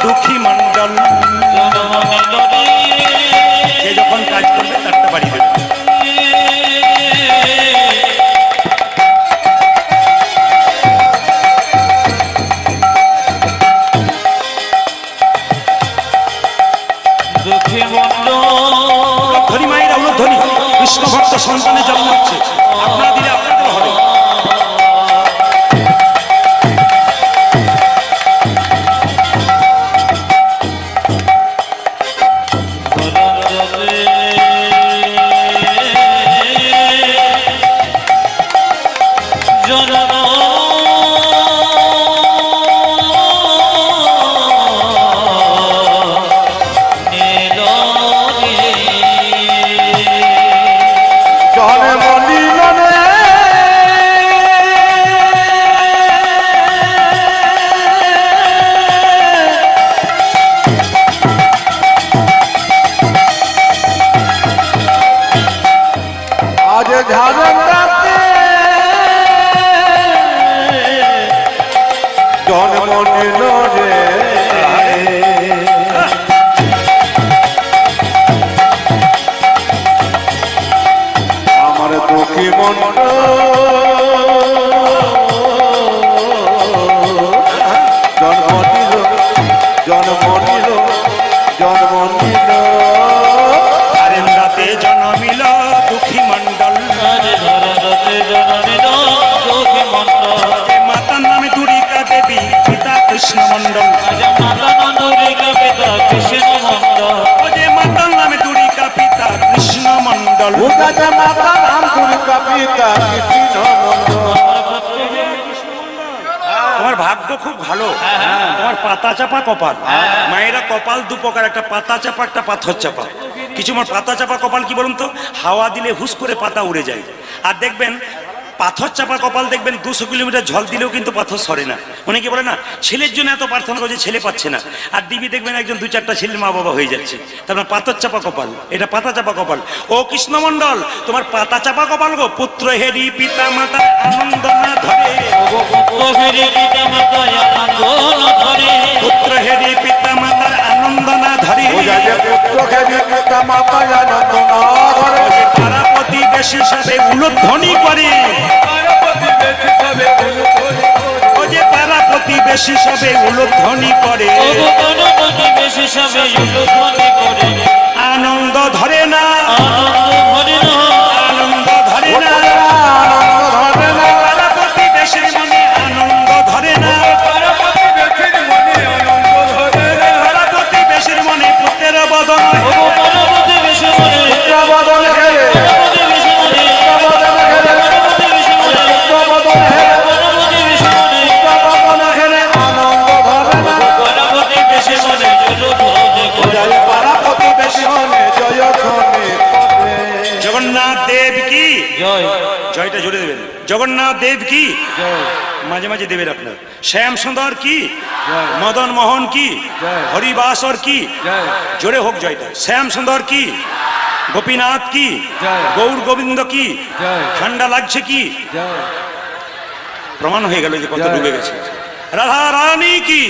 দুঃখী মণ্ডল। সে যখন কাজ করবে তারটা বাড়ি দেবে। ধনী মায়েরা ধনী কৃষ্ণ ভক্ত সন্তানের জন্ম হচ্ছে। আপনারা দিলে আপনাদের হবে। জনে মনিল রে আজ ঝাড়ন্দাতে জন্ম নিল রে আমার দুঃখী মন্ড জন্ম নিল জন্ম নিল জন্ম নিল আরেন্দাতে জন্মিল দুঃখী মণ্ডল মাতার নামে দুর্গা দেবী পিতা কৃষ্ণ মণ্ডল মাতার নামে দুর্গা পিতা কৃষ্ণ মণ্ডল উদাসা মাতা নাম দুর্গা পিতা কৃষ্ণ মন্ডল তোমার ভাগ্য খুব ভালো, তোমার পাতা চাপা কপাল। মায়েরা কপাল দু প্রকার, একটা পাতা চাপা একটা পাথর চাপা। কিছু আমার পাতা চাপা কপাল কি বলুন তো, হাওয়া দিলে হুস করে পাতা উড়ে যায়। আর দেখবেন পাথর চাপা কপাল দেখবেন 200 কিলোমিটার ঝল দিলেও কিন্তু পাথর সরে না। অনেকে বলে না ছেলের জন্য এত প্রার্থনা করছে ছেলে পাচ্ছে না, আর দিবি দেখবেন একজন 2-4টা ছেলের মা বাবা হয়ে যাচ্ছে। তারপর পাথর চাপা কপাল, এটা পাতা চাপা কপাল। ও কৃষ্ণমণ্ডল তোমার পাতা চাপা কপাল গো, পুত্র হেরি পিতা মাতা আনন্দ না ধরে, পুত্র হেরি পিতা মাতার আনন্দ না ধরে, পাড়া প্রতিবেশী সবে উলুধ্বনি করে, ও যে পাড়া প্রতিবেশী সবে উলুধ্বনি করে, আনন্দ ধরে না, আনন্দ ধরে না, পাড়া প্রতিবেশীর মনে আনন্দ ধরে না, পাড়া প্রতিবেশীর মনে পুত্রের বদন জগন্নাথ দেব কি জয়, জয়টা জোরে দেবেন। জগন্নাথ দেব কি মাঝে মাঝে দেবেন আপনার। শ্যাম সুন্দর কি, মদন মোহন কি, হরিবাসর কি, জোরে হোক জয়টা। শ্যাম সুন্দর কি, গোপীনাথ কি, গৌর গোবিন্দ কি, ঠান্ডা লাগছে কি, প্রমাণ হয়ে গেল যে কত ডুবে গেছে। রাধা রানী কি।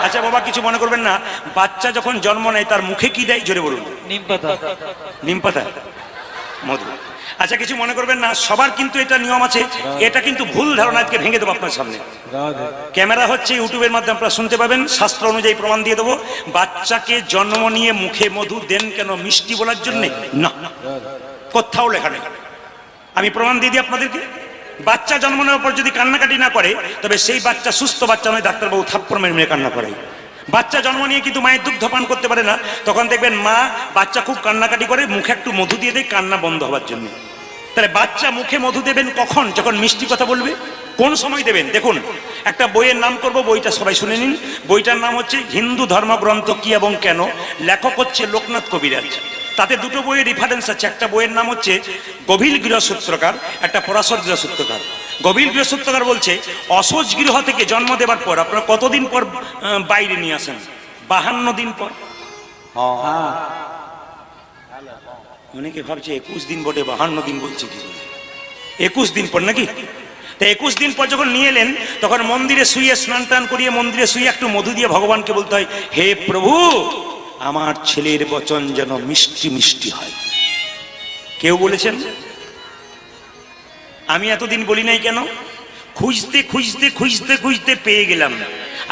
আচ্ছা বাবা কিছু মনে করবেন না, বাচ্চা যখন জন্ম নেয় তার মুখে কি দেয় জোরে বলুন। নিম পাতা, মধু। আচ্ছা কিছু মনে করবেন না, সবার কিন্তু এটা নিয়ম আছে, এটা কিন্তু ভুল ধারণা আজকে ভেঙে দেবো আপনার সামনে। ক্যামেরা হচ্ছে, ইউটিউবের মাধ্যমে আপনারা শুনতে পাবেন, শাস্ত্র অনুযায়ী প্রমাণ দিয়ে দেবো। বাচ্চাকে জন্ম নিয়ে মুখে মধু দেন কেন, মিষ্টি বলার জন্য না, কোথাও লেখা নেই। আমি প্রমাণ দিয়ে দিই আপনাদেরকে। বাচ্চা জন্ম নেওয়ার পর যদি কান্নাকাটি না করে তবে সেই বাচ্চা সুস্থ বাচ্চা নয়, ডাক্তারবাবু থাপ্পড় মেরে মেরে কান্না করে। বাচ্চা জন্ম নিয়ে কিন্তু মায়ের দুগ্ধ পান করতে পারে না, তখন দেখবেন মা বাচ্চা খুব কান্নাকাটি করে, মুখে একটু মধু দিয়ে দেয় কান্না বন্ধ হওয়ার জন্য। তাহলে বাচ্চা মুখে মধু দেবেন কখন, যখন মিষ্টি কথা বলবে। কোন সময় দেবেন দেখুন, একটা বইয়ের নাম করব, বইটা সবাই শুনে নিন। বইটার নাম হচ্ছে হিন্দু ধর্মগ্রন্থ কি এবং কেন, লেখক হচ্ছে লোকনাথ কবিরাজ। তাতে দুটো বইয়ের রেফারেন্স আছে, একটা বইয়ের নাম হচ্ছে গভীর গৃহসূত্রকার, একটা পরাশর গৃহসূত্রকার। গভীর গৃহসূত্রকার বলছে অসহজ গৃহ থেকে জন্ম দেওয়ার পর আপনারা কতদিন পর বাইরে নিয়ে আসেন, 52 দিন পর। অনেকে ভাবছে 21 দিন বটে, 52 দিন বলছে কি, 21 দিন পর নাকি। তো 21 দিন পর যখন নিয়ে এলেন তখন মন্দিরে শুয়ে স্নান টান করিয়ে মন্দিরে শুয়ে একটু মধু দিয়ে ভগবানকে বলতে হয়, হে প্রভু আমার ছেলের বচন যেন মিষ্টি মিষ্টি হয়। কেউ বলেছেন? আমি এতদিন বলি নাই কেন? খুঁজতে খুঁজতে খুঁজতে খুঁজতে পেয়ে গেলাম।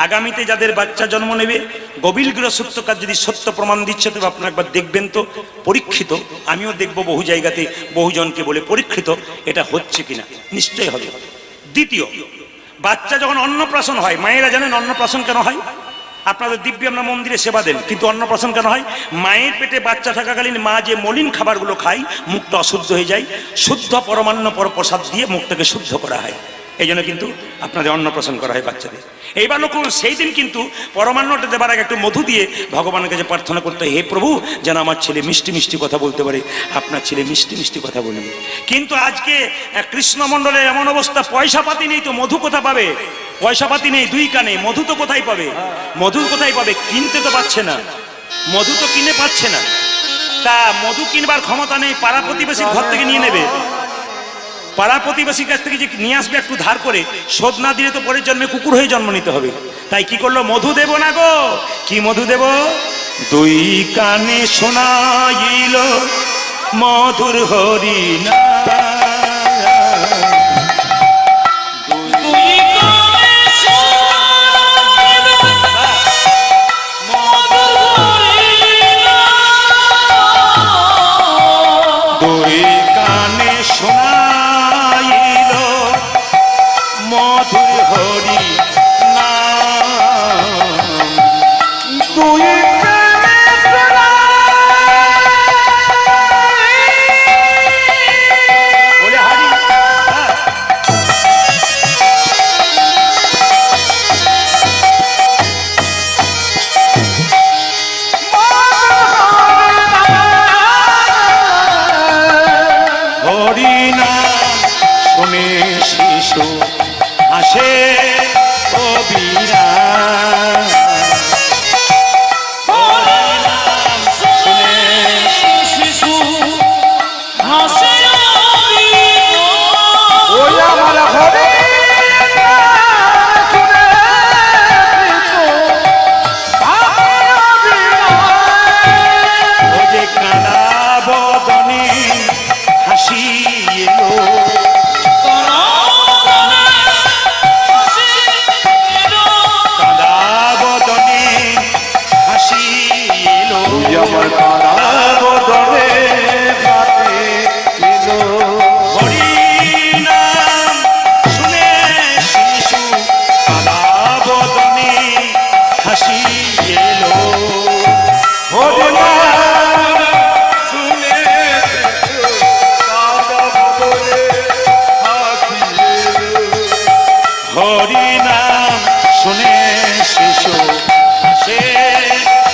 আগামীতে যাদের বাচ্চা জন্ম নেবে, গভীর গৃহসূত্রকার যদি সত্য প্রমাণ দিচ্ছে তবে আপনারা একবার দেখবেন তো, পরীক্ষিত। আমিও দেখবো বহু জায়গাতে বহুজনকে বলে পরীক্ষিত, এটা হচ্ছে কিনা, নিশ্চয়ই হবে। দ্বিতীয়, বাচ্চা যখন অন্নপ্রাশন হয়, মায়েরা জানেন অন্নপ্রাশন কেন হয়? আপনাদের দিব্যি আমরা মন্দিরে সেবা দেন, কিন্তু অন্নপ্রাশন কেন হয়? মায়ের পেটে বাচ্চা থাকাকালীন মা যে মলিন খাবারগুলো খায় মুখটা অশুদ্ধ হয়ে যায়, শুদ্ধ পরমান্ন পর প্রসাদ দিয়ে মুখটাকে শুদ্ধ করা হয়। এই জন্য কিন্তু আপনাদের অন্নপ্রাশন করা হয় বাচ্চাদের। এইবার লক্ষ্য করুন, সেই দিন কিন্তু পরমান্নটা দেবার আগে একটু মধু দিয়ে ভগবানের কাছে প্রার্থনা করতে হয়, হে প্রভু যেন আমার ছেলে মিষ্টি মিষ্টি কথা বলতে পারে, আপনার ছেলে মিষ্টি মিষ্টি কথা বলবে। কিন্তু আজকে কৃষ্ণমণ্ডলের এমন অবস্থা, পয়সা পাতি নেই তো মধু কোথা পাবে? পয়সা পাতি নেই দুই কানে, মধু তো কোথায় পাবে? মধু কোথায় পাবে? কিনতে তো পাচ্ছে না, মধু তো কিনে পাচ্ছে না। তা মধু কিনবার ক্ষমতা নেই, পাড়া প্রতিবেশীর ঘর থেকে নিয়ে নেবে। পাড়া প্রতিবেশীর কাছ থেকে যে নিয়ে আসবে একটু ধার করে, শোধ না দিলে তো পরের জন্মে কুকুর হয়ে জন্ম নিতে হবে। তাই কি করলো? মধু দেব না গো। কি মধু দেব? দুই কানে শোনাইল মধুর হরিনাম। আসে কবিরা শিশু হাসে ওই আমার হবে যে কাঁদা বদনে হাসি এলো। হরিনাম শুনে শিশু হাসে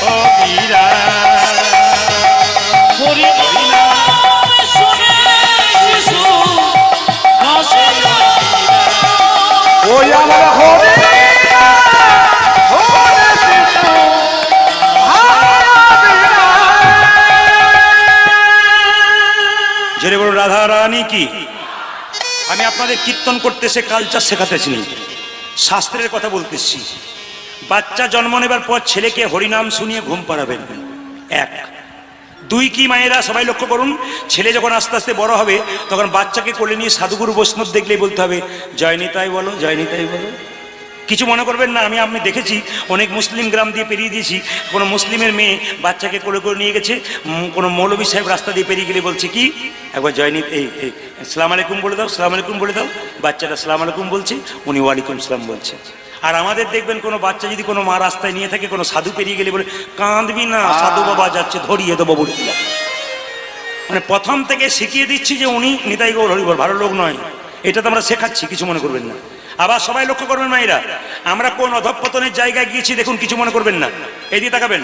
কবিরা। হরিনাম শুনে শিশু হাসে কবিরা। ওই আমার জেরে বড় রাধা রানী কি। আমি আপনাদের কীর্তন করতে সে কালচার শেখাতেছি, শাস্ত্রের কথা বলতেছি। বাচ্চা জন্ম নেবার পর ছেলেকে হরিনাম শুনিয়ে ঘুম পাড়াবেন, এক। দুই কি মায়েরা সবাই লক্ষ্য করুন, ছেলে যখন আস্তে আস্তে বড় হবে তখন বাচ্চাকে কোলে নিয়ে সাধুগুরু বৈষ্ণব দেখলেই বলতে হবে জয় নিতাই বলো, জয় নিতাই বলো। কিছু মনে করবেন না, আমি দেখেছি অনেক মুসলিম গ্রাম দিয়ে পেরিয়ে দিয়েছি, কোনো মুসলিমের মেয়ে বাচ্চাকে কোলে করে নিয়ে গেছে, কোনো মৌলভী সাহেব রাস্তা দিয়ে পেরিয়ে গেলে বলছে কি একবার জয় নিত এই সালাম আলাইকুম বলে দাও, সালাম আলাইকুম বলে দাও। বাচ্চাটা সালাম আলাইকুম বলছে, উনি ওয়ালাইকুম সালাম বলছে। আর আমাদের দেখবেন কোনো বাচ্চা যদি কোনো মা রাস্তায় নিয়ে থাকে, কোনো সাধু পেরিয়ে গেলে বলে কাঁদবি না, সাধু বাবা যাচ্ছে ধরিয়ে দেবো বলে দিলাম। মানে প্রথম থেকে শিখিয়ে দিচ্ছি যে উনি নিতাই গৌর হরিবল, ভালো লোক নয়, এটা তো আমরা শেখাচ্ছি, কিছু মনে করবেন না। আবার সবাই লক্ষ্য করবেন মায়েরা, আমরা কোন অধঃপতনের জায়গায় গিয়েছি দেখুন, কিছু মনে করবেন না, এদিকে তাকাবেন।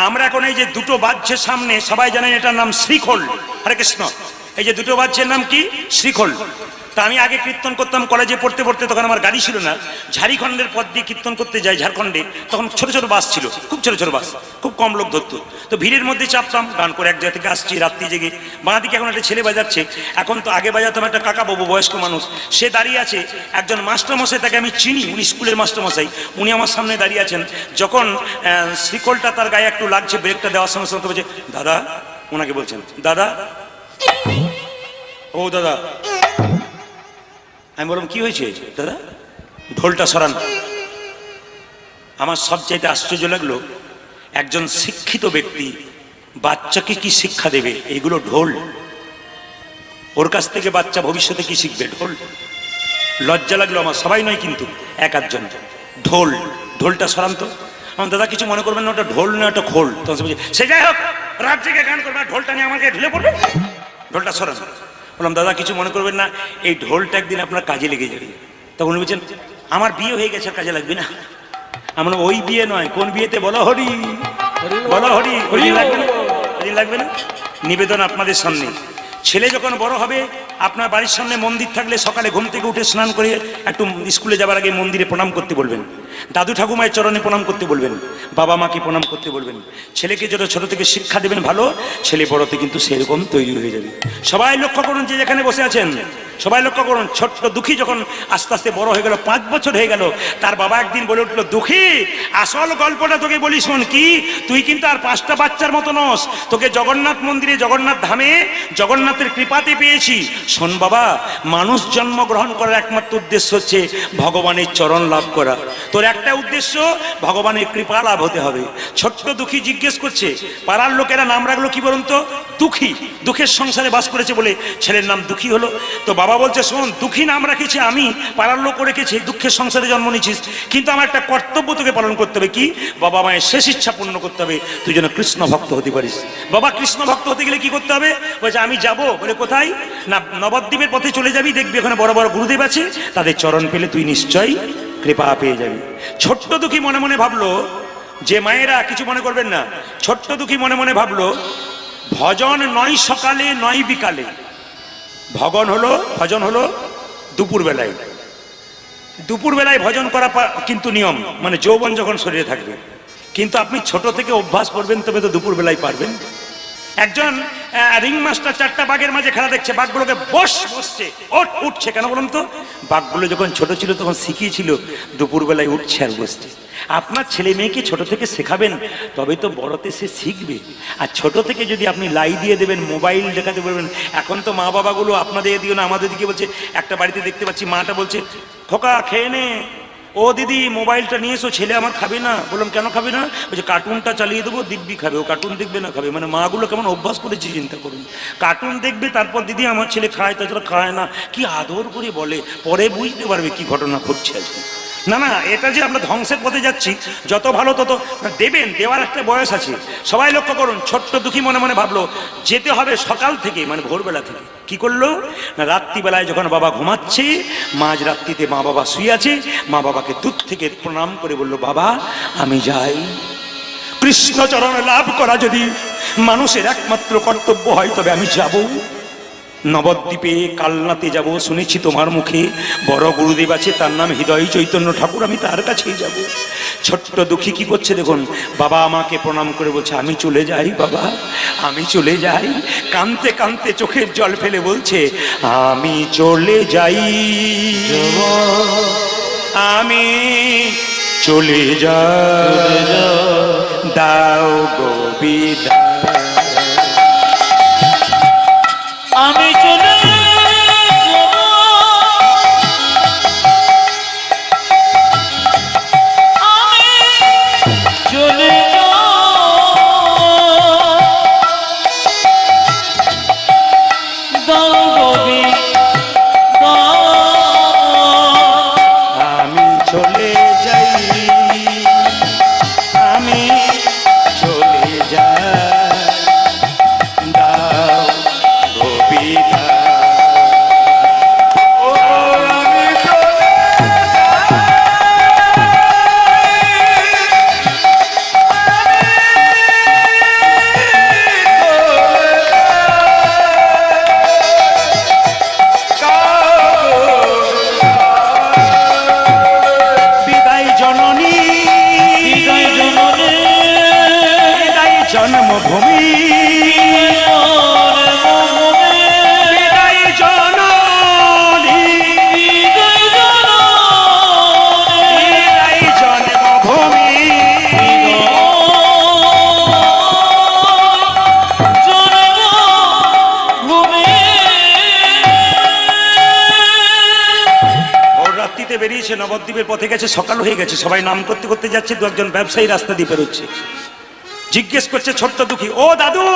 আমরা এখন এই যে দুটো বাহ্যের সামনে, সবাই জানেন এটার নাম শ্রীখোল। হরে কৃষ্ণ। এই যে দুটো বাহ্যের নাম কি? শ্রীখোল। তা আমি আগে কীর্তন করতাম কলেজে পড়তে পড়তে, তখন আমার গাড়ি ছিল না, ঝাড়খণ্ডের পথ দিয়ে কীর্তন করতে যাই ঝাড়খণ্ডে, তখন ছোট ছোট বাস ছিল, খুব ছোট ছোট বাস, খুব কম লোক ধরতো। তো ভিড়ের মধ্যে চাপতাম, গান করে এক জায়গা থেকে আসছি রাত্রি জেগে, বাঁ দিকে এখন একটা ছেলে বাজাচ্ছে, এখন তো আগে বাজাতাম একটা কাকা বাবু বয়স্ক মানুষ, সে দাঁড়িয়ে আছে, একজন মাস্টারমশাই, তাকে আমি চিনি, উনি স্কুলের মাস্টারমশাই, উনি আমার সামনে দাঁড়িয়ে আছেন। যখন শ্রীখোলটা তার গায়ে একটু লাগছে, ব্রেকটা দেওয়ার সঙ্গে সঙ্গে বলছে দাদা, ওনাকে বলছেন দাদা, ও দাদা। আমি বললাম কি হয়েছে দাদা? ঢোলটা সরান। আমার সবচাইতে আশ্চর্য লাগলো, একজন শিক্ষিত ব্যক্তি বাচ্চাকে কি শিক্ষা দেবে? এইগুলো ঢোল, ওর কাছ থেকে বাচ্চা ভবিষ্যতে কি শিখবে? ঢোল। লজ্জা লাগলো আমার, সবাই নয় কিন্তু এক আধজন। ঢোল, ঢোলটা সরান তো। আমার দাদা কিছু মনে করবেন না, ওটা ঢোল না, ওটা খোল। তখন সে বলছে সে যাই হোক, রাত জেগে গান করবে, ঢোলটা নিয়ে আমাকে ঢুলে পড়বে, ঢোলটা সরান। বললাম দাদা কিছু মনে করবেন না, এই ঢোলটা একদিন আপনার কাজে লেগে যাবে। তখন উনি বলছেন আমার বিয়ে হয়ে গেছে, আর কাজে লাগবে না। আমরা ওই বিয়ে নয়, কোন বিয়েতে বলো হরি, বলো হরি, হরি লাগবে না, হরি লাগবে না। নিবেদন আপনাদের সামনে, ছেলে যখন বড় হবে, আপনার বাড়ির সামনে মন্দির থাকলে সকালে ঘুম থেকে উঠে স্নান করে একটু স্কুলে যাবার আগে মন্দিরে প্রণাম করতে বলবেন, দাদু ঠাকুমায়ের চরণে প্রণাম করতে বলবেন, বাবা মাকে প্রণাম করতে বলবেন। ছেলেকে যত ছোট থেকে শিক্ষা দেবেন ভালো, ছেলে বড়তে কিন্তু সেরকম তৈরি হয়ে যাবে। সবাই লক্ষ্য করুন, যে যেখানে বসে আছেন সবাই লক্ষ্য করুন, ছোট্ট দুঃখী যখন আস্তে আস্তে বড় হয়ে গেল, 5 বছর হয়ে গেল, তার বাবা একদিন বলে উঠলো, দুঃখী আসল গল্পটা তোকে বলি শোন। কি? তুই কিন্তু আর 5টা বাচ্চার মতো নস, তোকে জগন্নাথ মন্দিরে জগন্নাথ ধামে জগন্নাথের কৃপাতে পেয়েছি। শোন বাবা, মানুষ জন্মগ্রহণ করার একমাত্র উদ্দেশ্য হচ্ছে ভগবানের চরণ লাভ করা। তোর একটা উদ্দেশ্য ভগবানের কৃপা লাভ হতে হবে। ছোট্ট দুঃখী জিজ্ঞেস করছে, পাড়ার লোকেরা নাম রাখলো কি বলুন তো? দুঃখী। দুঃখের সংসারে বাস করেছে বলে ছেলের নাম দুঃখী হলো। তো বাবা বলছে, শোন, দুঃখী নাম রাখেছি আমি, পাড়ার লোক রেখেছে, দুঃখের সংসারে জন্ম নিয়েছিস, কিন্তু আমার একটা কর্তব্য তোকে পালন করতে হবে। কি? বাবা মায়ের শেষ ইচ্ছা পূর্ণ করতে হবে, তুই যেন কৃষ্ণ ভক্ত হতে পারিস। বাবা, কৃষ্ণ ভক্ত হতে গেলে কি করতে হবে? বলছে আমি যাব। বলে কোথায়? না, নবদ্বীপের পথে চলে যাবি, দেখবি ওখানে বড় বড় গুরুদেব আছে, তাদের চরণ পেলে তুই নিশ্চয়ই কৃপা পেয়ে যাবি। ছোট্ট দুঃখী মনে মনে ভাবলো, যে মায়েরা কিছু মনে করবেন না, ছোট্ট দুঃখী মনে মনে ভাবলো, ভজন নয় সকালে নয় বিকালে, ভজন হলো দুপুরবেলায়। দুপুরবেলায় ভজন করা কিন্তু নিয়ম, মানে যৌবন যখন শরীরে থাকবে। কিন্তু আপনি ছোট থেকে অভ্যাস করবেন, তবে তো দুপুরবেলায় পারবেন। একজন রিং মাস্টার 4টা বাঘের মাঝে খেলা দেখছে, বাঘগুলোকে বসছে, উঠছে। কেন বলুন তো? বাঘগুলো যখন ছোট ছিল তখন শিখিয়েছিল দুপুরবেলায় উঠছে আর বসছে। আপনার ছেলে মেয়েকে ছোট থেকে শেখাবেন, তবে তো বড়তে সে শিখবে। আর ছোট থেকে যদি আপনি লাই দিয়ে দেবেন, মোবাইল দেখাতে বলবেন, এখন তো মা বাবাগুলো আপনাদের দিকে না আমাদের দিকে বলছে। একটা বাড়িতে দেখতে পাচ্ছি, মাটা বলছে, খোকা খেয়ে নে, ও দিদি মোবাইলটা নিয়ে এসো, ছেলে আমার খাবে না। বললাম কেন খাবে না? বলছে কার্টুনটা চালিয়ে দেবো, দিব্যি খাবে, ও কার্টুন দেখবে না খাবে। মানে মাগুলো কেমন অভ্যাস করেছে চিন্তা করুন। কার্টুন দেখবে, তারপর দিদি আমার ছেলে খায়, তাছাড়া খায় না। কি আদর করে বলে, পরে বুঝতে পারবে কি ঘটনা ঘটছে আজকে। না না, এটা যে আমরা ধ্বংসের পথে যাচ্ছি, যত ভালো তত দেবেন, দেওয়ার একটা বয়স আছে। সবাই লক্ষ্য করুন, ছোট্ট দুঃখী মনে মনে ভাবলো যেতে হবে সকাল থেকে, মানে ভোরবেলা থেকে। কি করলো না, রাত্রিবেলায় যখন বাবা ঘুমাচ্ছে, মাঝ রাত্রিতে মা বাবা শুয়ে আছে, মা বাবাকে দূর থেকে প্রণাম করে বলল, বাবা আমি যাই। কৃষ্ণ চরণ লাভ করা যদি মানুষের একমাত্র কর্তব্য হয়, তবে আমি যাব। নবদ্বীপে কালনাতে যাব, শুনেছি তোমার মুখে বড় গুরুদেব আছে, তার নাম হৃদয় চৈতন্য ঠাকুর, আমি তার কাছেই যাব। ছোট্ট দুঃখী কি করছে দেখুন, বাবা আমাকে প্রণাম করে বলছে, আমি চলে যাই বাবা, আমি চলে যাই। কাঁদতে কাঁদতে চোখের জল ফেলে বলছে, আমি চলে যাই, আমি চলে যাই, দাও গো বিদায়। আমি চলে বেরিয়েছে, নবদ্বীপের পথে গেছে, সকাল হয়ে গেছে, সবাই নাম করতে করতে যাচ্ছে। 2 ব্যবসায়ী রাস্তা দিয়ে বেরোচ্ছে, জিজ্ঞেস করছে ছোট্ট দুঃখী, ও দাদু,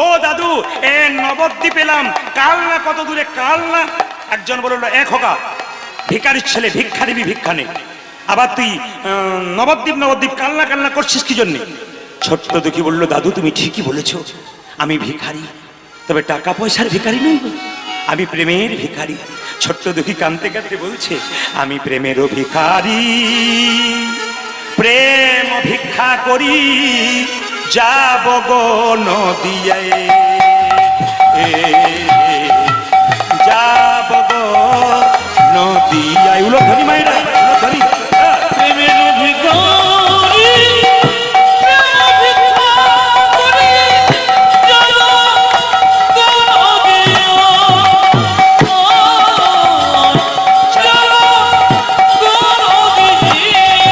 ও দাদু, এ নবদ্বীপ এলাম, কালনা কত দূরে? কালনা? একজন বলল, এক হোকা, ভিখারির ছেলে, ভিক্ষা দিবি, ভিক্ষা নেই, আবার তুই নবদ্বীপ কালনা কালনা করছিস কি জন্যে? ছোট্ট দুঃখী বলল, দাদু তুমি ঠিকই বলেছ, আমি ভিখারি, তবে টাকা পয়সার ভিখারি নই, আমি প্রেমের ভিখারি। ছোট্ট দুঃখী কাঁদতে কাঁদতে বলছে, আমি প্রেমের ভিখারি, প্রেম ভিক্ষা করি যাব গো নদিয়ায়, যাব গো নদিয়ায়। উলো ধরি মাইরা, উলো ধরি। প্রেমের ভিখারি, প্রেম ভিক্ষা করি যাব গো নদিয়ায়, যাব গো নদিয়ায়।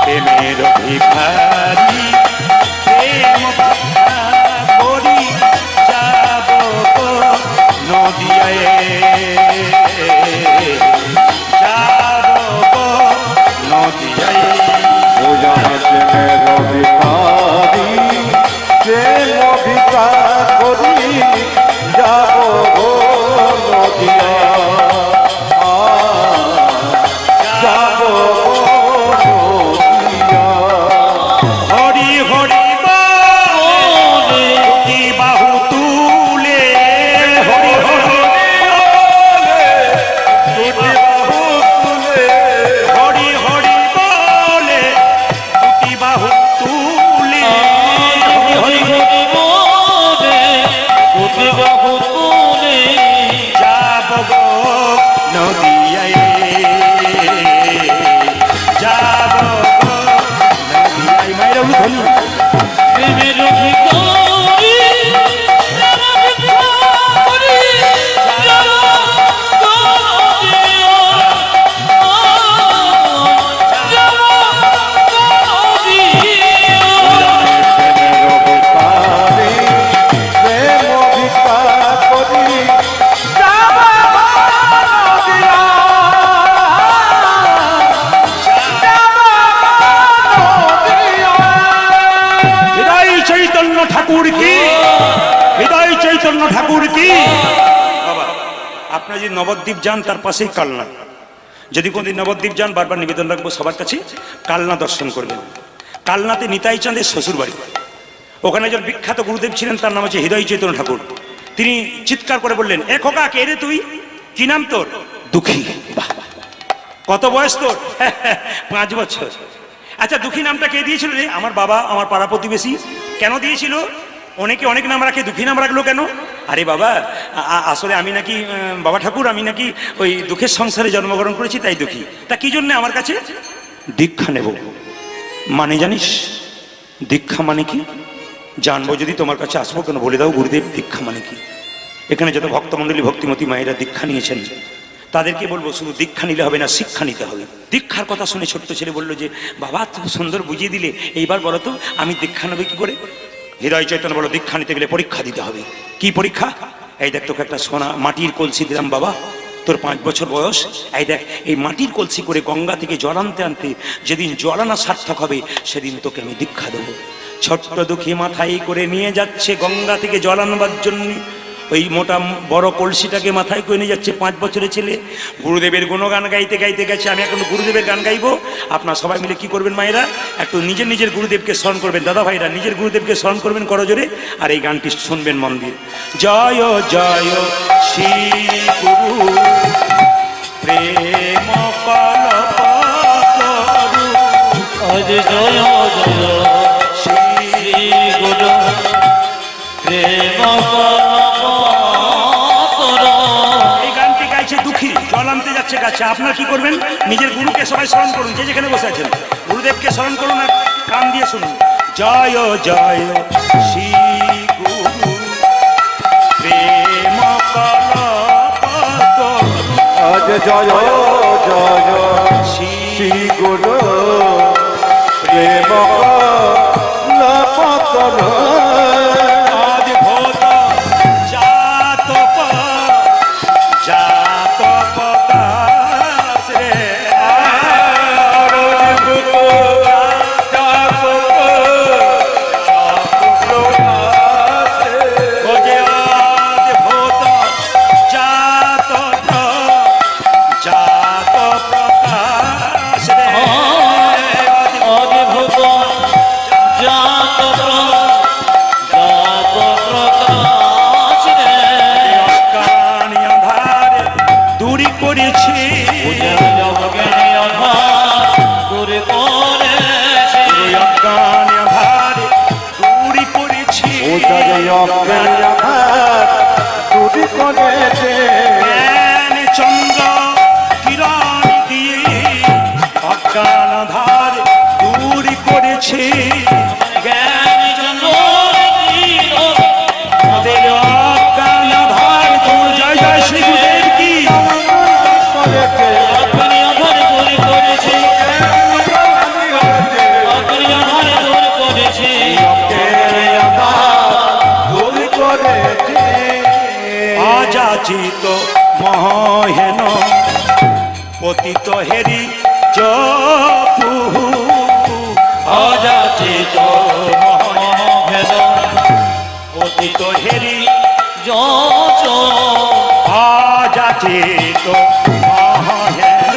প্রেমের ভিখারি, প্রেম ভিক্ষা করি যাব গো নদিয়ায়, যাব গো নদিয়ায়। প্রেমের ভিখারি, প্রেম ভিক্ষা করি যাব গো নদিয়া, যাব গো নদিয়া। হরি হরি বলে দুটি বাহু তুলে, হরি হরি দুটি বাহু তুলে, হরি হরি বলে দুটি বাহু তুলে, হরি হরি বলে দুটি বাহু তুলে যাব গো নদিয়ায়, যাব গো নদিয়ায়। মায়েরা উলু ধরি। প্রেমের ভিখারি, প্রেম ভিক্ষা করি যাব গো নদিয়ায়, যাব গো নদিয়ায়। প্রেমের ভিখারি, প্রেম ভিক্ষা করি যাব নদিয়া, যাব নদিয়া। হৃদয় চৈতন্য ঠাকুর কি, হৃদয় চৈতন্য ঠাকুর কি। বাবা, আপনারা যদি নবদ্বীপ যান তার পাশেই কালনা, যদি কোনদিন নবদ্বীপ যান বারবার নিবেদন রাখবো সবার কাছে, কালনা দর্শন করবেন। কালনাতে নিতাই চাঁদের শ্বশুর বাড়ি, ওখানে একজন বিখ্যাত গুরুদেব ছিলেন, তার নাম হচ্ছে হৃদয় চৈতন্য ঠাকুর। তিনি চিৎকার করে বললেন, এ খোকা কে রে তুই, কি নাম তোর? দুঃখী। বাহ, কত বয়স তোর? 5 বছর। আচ্ছা, দুঃখী নামটা কে দিয়েছিল রে? আমার বাবা, আমার পাড়া প্রতিবেশী। কেন দিয়েছিল? অনেকে অনেক নাম রাখে, দুঃখী নাম রাখলো কেন? আরে বাবা, আসলে আমি নাকি বাবা ঠাকুর, আমি নাকি ওই দুঃখের সংসারে জন্মগ্রহণ করেছি, তাই দুঃখী। তা কি জন্য আমার কাছে? দীক্ষা নেব। মানে জানিস দীক্ষা মানে কি? জানবো যদি তোমার কাছে আসবো কেন, বলে দাও গুরুদেব দীক্ষা মানে কি। এখানে যত ভক্তমণ্ডলী ভক্তিমতী মায়েরা দীক্ষা নিয়েছেন তাদেরকে বলবো, শুধু দীক্ষা নিলে হবে না, শিক্ষা নিতে হবে। দীক্ষার কথা শুনে ছোট্ট ছেলে বললো যে, বাবা খুব সুন্দর বুঝিয়ে দিলে, এইবার বলো তো আমি দীক্ষা নেবে কি করে? হৃদয় চৈতন্য বলো, দীক্ষা নিতে গেলে পরীক্ষা দিতে হবে। কি পরীক্ষা? এই দেখ, তোকে একটা সোনা মাটির কলসি দিলাম বাবা, তোর 5 বছর বয়স। এই দেখ, এই মাটির কলসি করে গঙ্গা থেকে জল আনতে আনতে যেদিন জল আনা সার্থক হবে সেদিন তোকে আমি দীক্ষা দেবো। ছোট্ট দুঃখী মাথায় করে নিয়ে যাচ্ছে গঙ্গা থেকে জল আনবার জন্য, ওই মোটা বড় কলসিটাকে মাথায় করে নিয়ে যাচ্ছে 5 বছরের ছেলে। গুরুদেবের গুণগান গাইতে গাইতে গেছে। আমি এখন গুরুদেবের গান গাইবো, আপনারা সবাই মিলে কি করবেন মায়েরা, একটু নিজের নিজের গুরুদেবকে স্মরণ করবেন। দাদা ভাইরা নিজের গুরুদেবকে স্মরণ করবেন করজোরে, আর এই গানটি শুনবেন মন দিয়ে। জয় জয় শ্রী গুরু প্রেম কল্পতরু, আজ জয় জয় শ্রী গুরু প্রেম কল্পতরু। এই গানটি গাইছে দুঃখী, জল আনতে যাচ্ছে গাছে। আপনারা কি করবেন? নিজের গুরুকে সবাই স্মরণ করুন, যে যেখানে বসে আছেন গুরুদেবকে স্মরণ করুন আর কান দিয়ে শুনুন। জয় জয় শ্রী গুরু প্রেম কল্পতরু, আজ জয় জয় শ্রী গুরু প্রেম কল্পতরু। অদ্ভুত জাতক জাতক দাস রে, ওরে অদ্ভুত জাতক জাতক দাস রে, অদ্ভুত অযাচিত মহেন পতিত হেরি জপু অযাচিত মহেন পতিত হেরি যচ অযাচিত মহেন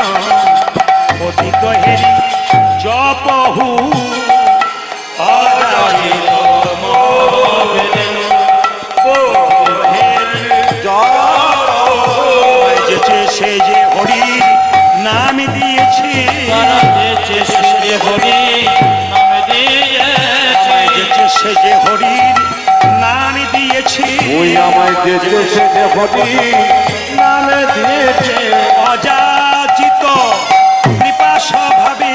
পতিত হেরি জপহু অযাচিত মহেন যেছে সে যে হরির নাম দিয়েছে তারা যেছে সে হরি নাম দিয়েছে যেছে সে যে হরির নাম দিয়েছে ওই আমায় যেতে সে যে হরি নামে দিয়েছে অযাচিত কৃপা স্বভাবে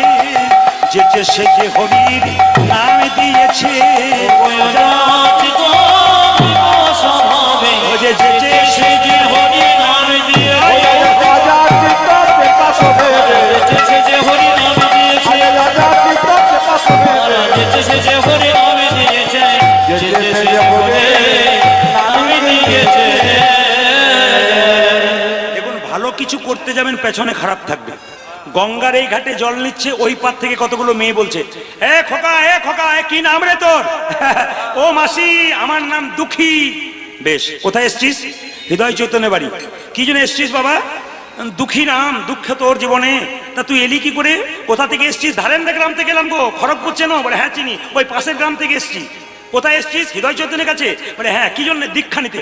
যেছে সে যে হরির নাম দিয়েছে অযাচিত স্বভাবে যেছে সে যে হরি নাম দিয়েছে অযাচিত প্রকাশে যেছে যে হরি নাম দিয়েছে অযাচিত প্রকাশে যেছে যে হরি নাম দিয়েছে যেছে যে হরি নাম দিয়েছে দেখুন ভালো কিছু করতে যাবেন পেছনে খারাপ থাকবে গঙ্গার এই ঘাটে জল নিচ্ছে ওই পার থেকে কতগুলো মেয়ে বলছে এ খোকা এ কি নাম রে তোর ও মাসি আমার নাম দুঃখী বেশ কোথায় এসছিস হৃদয় চৈতন্য বাড়ি কি জন্য এসছিস বাবা দুঃখী নাম দুঃখ তোর জীবনে তা তুই এলি কি করে কোথা থেকে এসছিস ধারেন্দ্র গ্রাম থেকে এলাম গো খড়গপুর চেনো বলে হ্যাঁ চিনি ওই পাশের গ্রাম থেকে এসছি কোথায় এসছিস হৃদয় চৈতন্যের কাছে বলে হ্যাঁ কি জন্য দীক্ষা নিতে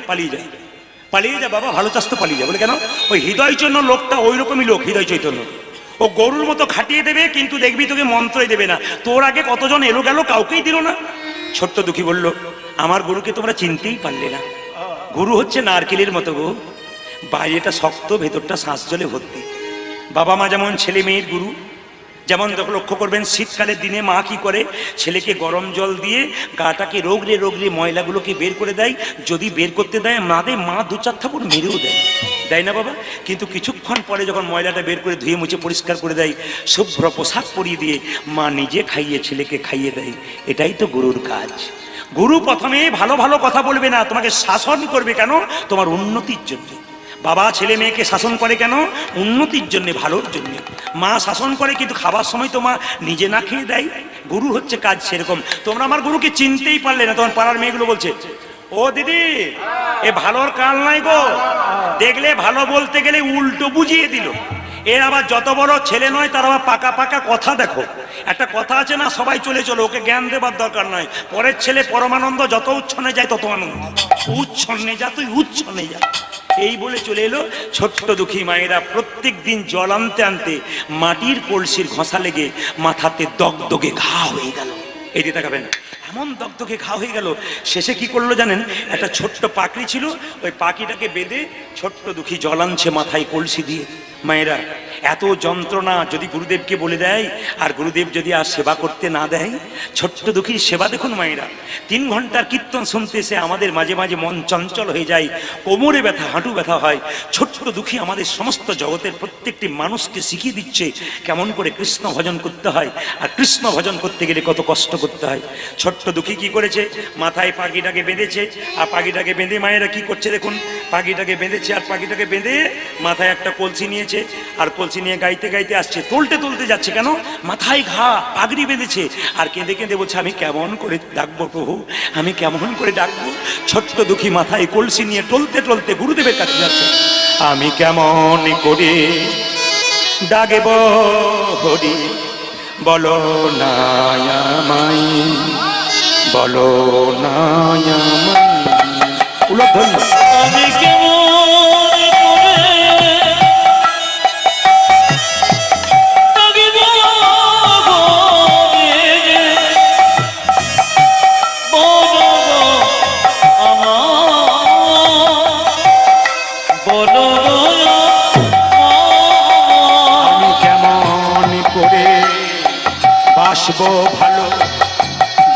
পালিয়ে যা বাবা ভালো চাষ তো পালিয়ে যা বলে কেন ওই হৃদয় চৈতন্য লোকটা ওই রকমই লোক হৃদয় চৈতন্য ও গরুর মতো খাটিয়ে দেবে কিন্তু দেখবি তোকে মন্ত্রই দেবে না তোর আগে কতজন এলো গেল কাউকেই দিল না ছোট্ট দুঃখী বলল আমার গুরুকে তোমরা চিনতেই পারলে না গুরু হচ্ছে নারকেলের মতো গো বাইরেটা শক্ত ভেতরটা শ্বাস জলে ভর্তি বাবা মা যেমন ছেলে মেয়ের গুরু যেমন লক্ষ্য করবেন শীতকালের দিনে মা কি করে ছেলেকে গরম জল দিয়ে গাটাকে রোগড়ে ময়লাগুলোকে বের করে দেয় যদি বের করতে দেয় মা দু চার থাপড় মেরেও দেয় না বাবা কিন্তু কিছুক্ষণ পরে যখন ময়লাটা বের করে ধুয়ে মুছে পরিষ্কার করে দেয় শুভ্র পোশাক পরিয়ে দিয়ে মা নিজে খাইয়ে ছেলেকে খাইয়ে দেয় এটাই তো গুরুর কাজ গুরু প্রথমে ভালো ভালো কথা বলবে না তোমাকে শাসন করবে কেন তোমার উন্নতির জন্য বাবা ছেলে মেয়েকে শাসন করে কেন উন্নতির জন্য ভালোর জন্য মা শাসন করে কিন্তু খাবার সময় তো মা নিজে না খেয়ে দেয় গুরু হচ্ছে কাজ সেরকম তোমরা আমার গুরুকে চিনতেই পারলে না তোমার পাড়ার মেয়েগুলো বলছে ও দিদি এ ভালোর কাল নাই গো দেখলে ভালো বলতে গেলে উল্টো বুঝিয়ে দিল এর আবার যত বড় ছেলে নয় তার আবার পাকা কথা দেখো একটা কথা আছে না সবাই চলে ওকে জ্ঞান দেবার দরকার নয় পরের ছেলে পরমানন্দ যত উচ্ছনে যায় তত আনন্দ উচ্ছন্নে যা তুই উচ্ছনে যা এই বলে চলে এলো ছোট্ট দুঃখী মায়েরা প্রত্যেক দিন জল আনতে মাটির কলসির ঘষা লেগে মাথাতে দগদগে ঘা হয়ে গেল এই দিয়ে তাকাবেন এমন দগদগে ঘা হয়ে গেল শেষে কি করলো জানেন একটা ছোট্ট পাকড়ি ছিল ওই পাখিটাকে বেঁধে ছোট্ট দুঃখী জল আনছে মাথায় কলসি দিয়ে মায়েরা এত যন্ত্রণা যদি গুরুদেবকে বলে দেয় আর গুরুদেব যদি আর সেবা করতে না দেয় ছোট্ট দুঃখীর সেবা দেখুন মায়েরা 3 ঘন্টার কীর্তন শুনতে এসে আমাদের মাঝে মাঝে মন চঞ্চল হয়ে যায় কোমরে ব্যথা হাঁটু ব্যথা হয় ছোট্ট দুঃখী আমাদের সমস্ত জগতের প্রত্যেকটি মানুষকে শিখিয়ে দিচ্ছে কেমন করে কৃষ্ণ ভজন করতে হয় আর কৃষ্ণ ভজন করতে গেলে কত কষ্ট করতে হয় ছোট্ট দুঃখী কি করেছে মাথায় পাখিটাকে বেঁধেছে আর পাখিটাকে বেঁধে মায়েরা কি করছে দেখুন পাখিটাকে বেঁধেছে আর পাখিটাকে বেঁধে মাথায় একটা কলসি নিয়েছে আর কলসি নিয়ে গাইতে আসছে তুলতে যাচ্ছে কেন মাথায় ঘা পাগড়ি বেঁধেছে আর কেঁদে বলছে আমি কেমন করে ডাকবো প্রভু আমি কেমন করে ডাকবো ছোট্ট দুঃখী মাথায় কলসি নিয়ে টলতে গুরুদেবের কাছে যাচ্ছে আমি কেমন করে ডাকব হরি বলো না আমায় বলো না আমায় উলধ্বনি আমি কেমন বাসবো ভালো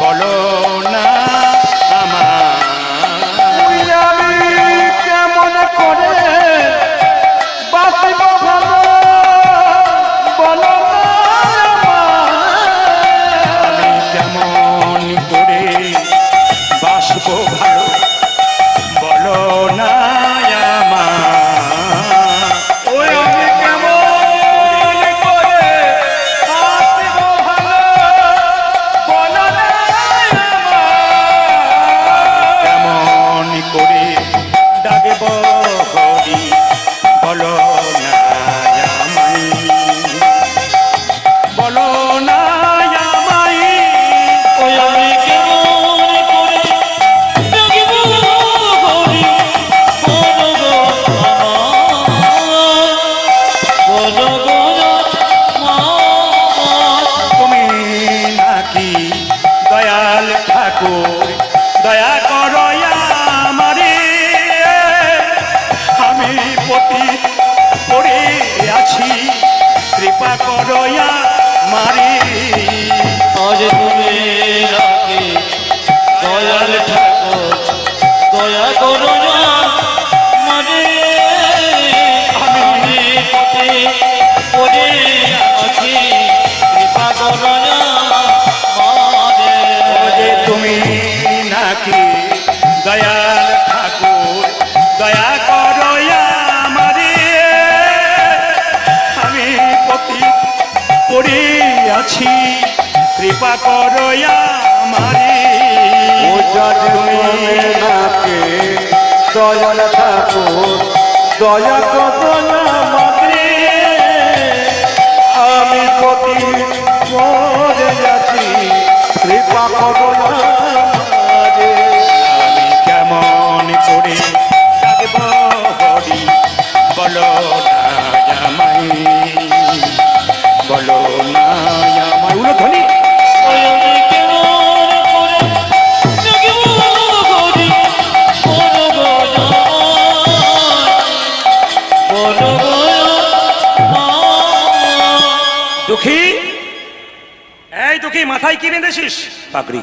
বলো না তুই আমি কেমন করে বাঁচব ভালো বলো না আমি কেমন করে বাসবো ভালো বলো না ডাকব হরি বলো না আমায়, বলো না আমায়। ওই আমি কেমন করে ডাকিব হরি বলো গো আমায়, বলো গো আমায়। তুমি নাকি দয়াল ঠাকুর, দয়া করো আমারে, আমি পতি পড়ে আছি, কৃপা করো আমারে। আজ তুমি নাকি দয়াল ঠাকুর, দয়া করো না মানে আমি পথে পড়ে আছি, কৃপা করো না মানে। যে তুমি নাকি দয়াল ঠাকুর, দয়া করো আমারে, আমি পতি পড়ে আছি, কৃপা করো আমারে। ও যদি তুমি নাকি দয়াল ঠাকুর, দয়া করো আমাকে, আমি প্রতি পড়ে আছি, কৃপা করো আমারে। আমি কেমন করে ডাকব হরি বলো না আমায়, বলো না আমায়। উলধ্বনি। ওই আমি কেমন করে ডাকিব হরি বলো গো আমায়, বলো গো আমায়। দুঃখী, এই দুঃখী, মাথায় কি বেঁধেছিস? পাগড়ি।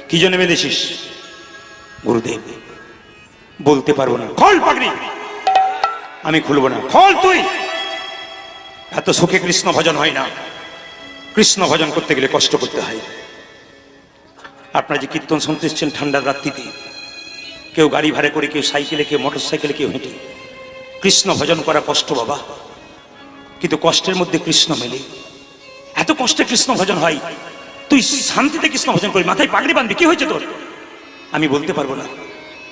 কি জন্য বেঁধেছিস? গুরুদেব বলতে পারবো না। খোল পাগড়ি। আমি খুলবো না। খোল তুই। এত সুখে কৃষ্ণ ভজন হয় না, কৃষ্ণ ভজন করতে গেলে কষ্ট করতে হয়। আপনারা যে কীর্তন শুনতে এসছেন ঠান্ডার রাত্রিতে, কেউ গাড়ি ভাড়া করে, কেউ সাইকেলে, কেউ মোটর সাইকেলে, কেউ হেঁটে, কৃষ্ণ ভজন করা কষ্ট বাবা, কিন্তু কষ্টের মধ্যে কৃষ্ণ মেলে। এত কষ্টে কৃষ্ণ ভজন হয়, তুই শান্তিতে কৃষ্ণ ভজন করি, মাথায় পাগড়ি বাঁধবি, কি হয়েছে তোর? আমি বলতে পারবো না।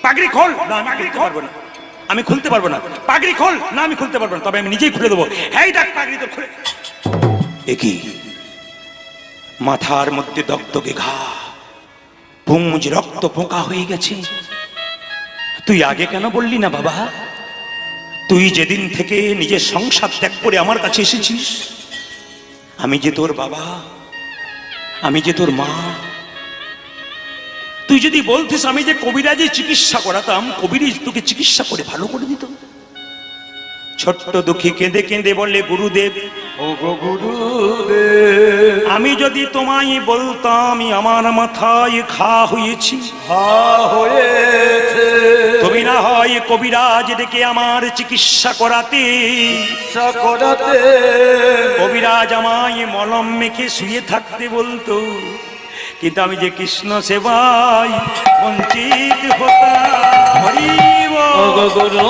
পাগড়ি খোল। না, আমি খুলতে পারবো না। আমি খুলতে পারবো না। পাগড়ি খোল। না, আমি খুলতে পারবো না, তবে আমি নিজেই খুলে দেবো। হ্যাঁ, ডাক পাগড়ি তোর খুলে। একই মাথার মধ্যে দগদগে ঘা, পুঞ্জ রক্ত পোকা হয়ে গেছে। তুই আগে কেন বললি না বাবা? তুই যেদিন থেকে নিজের সংসার ত্যাগ করে আমার কাছে এসেছিস, আমি যে তোর বাবা, আমি যে তোর মা, তুই যদি বলতিস আমি যে কবিরাজে চিকিৎসা করাতাম, কবিরাজ তোকে চিকিৎসা করে ভালো করে দিত। ছোট্ট দুঃখী কেঁদে কেঁদে বললে, গুরুদেব, ও গো গুরুদেব, আমি যদি তোমায় বলতাম আমার মাথায় ঘা হয়েছি, হা হয়েছে, তুমি না হয় কবিরাজ ডেকে আমার চিকিৎসা করাতে। ইচ্ছা করাতে, কবিরাজ আমায় মলম মেখে শুয়ে থাকতে বলতো, কিন্তু আমি যে কৃষ্ণ সেবায় বঞ্চিত হতাম। হরি বল। ও গো গুরু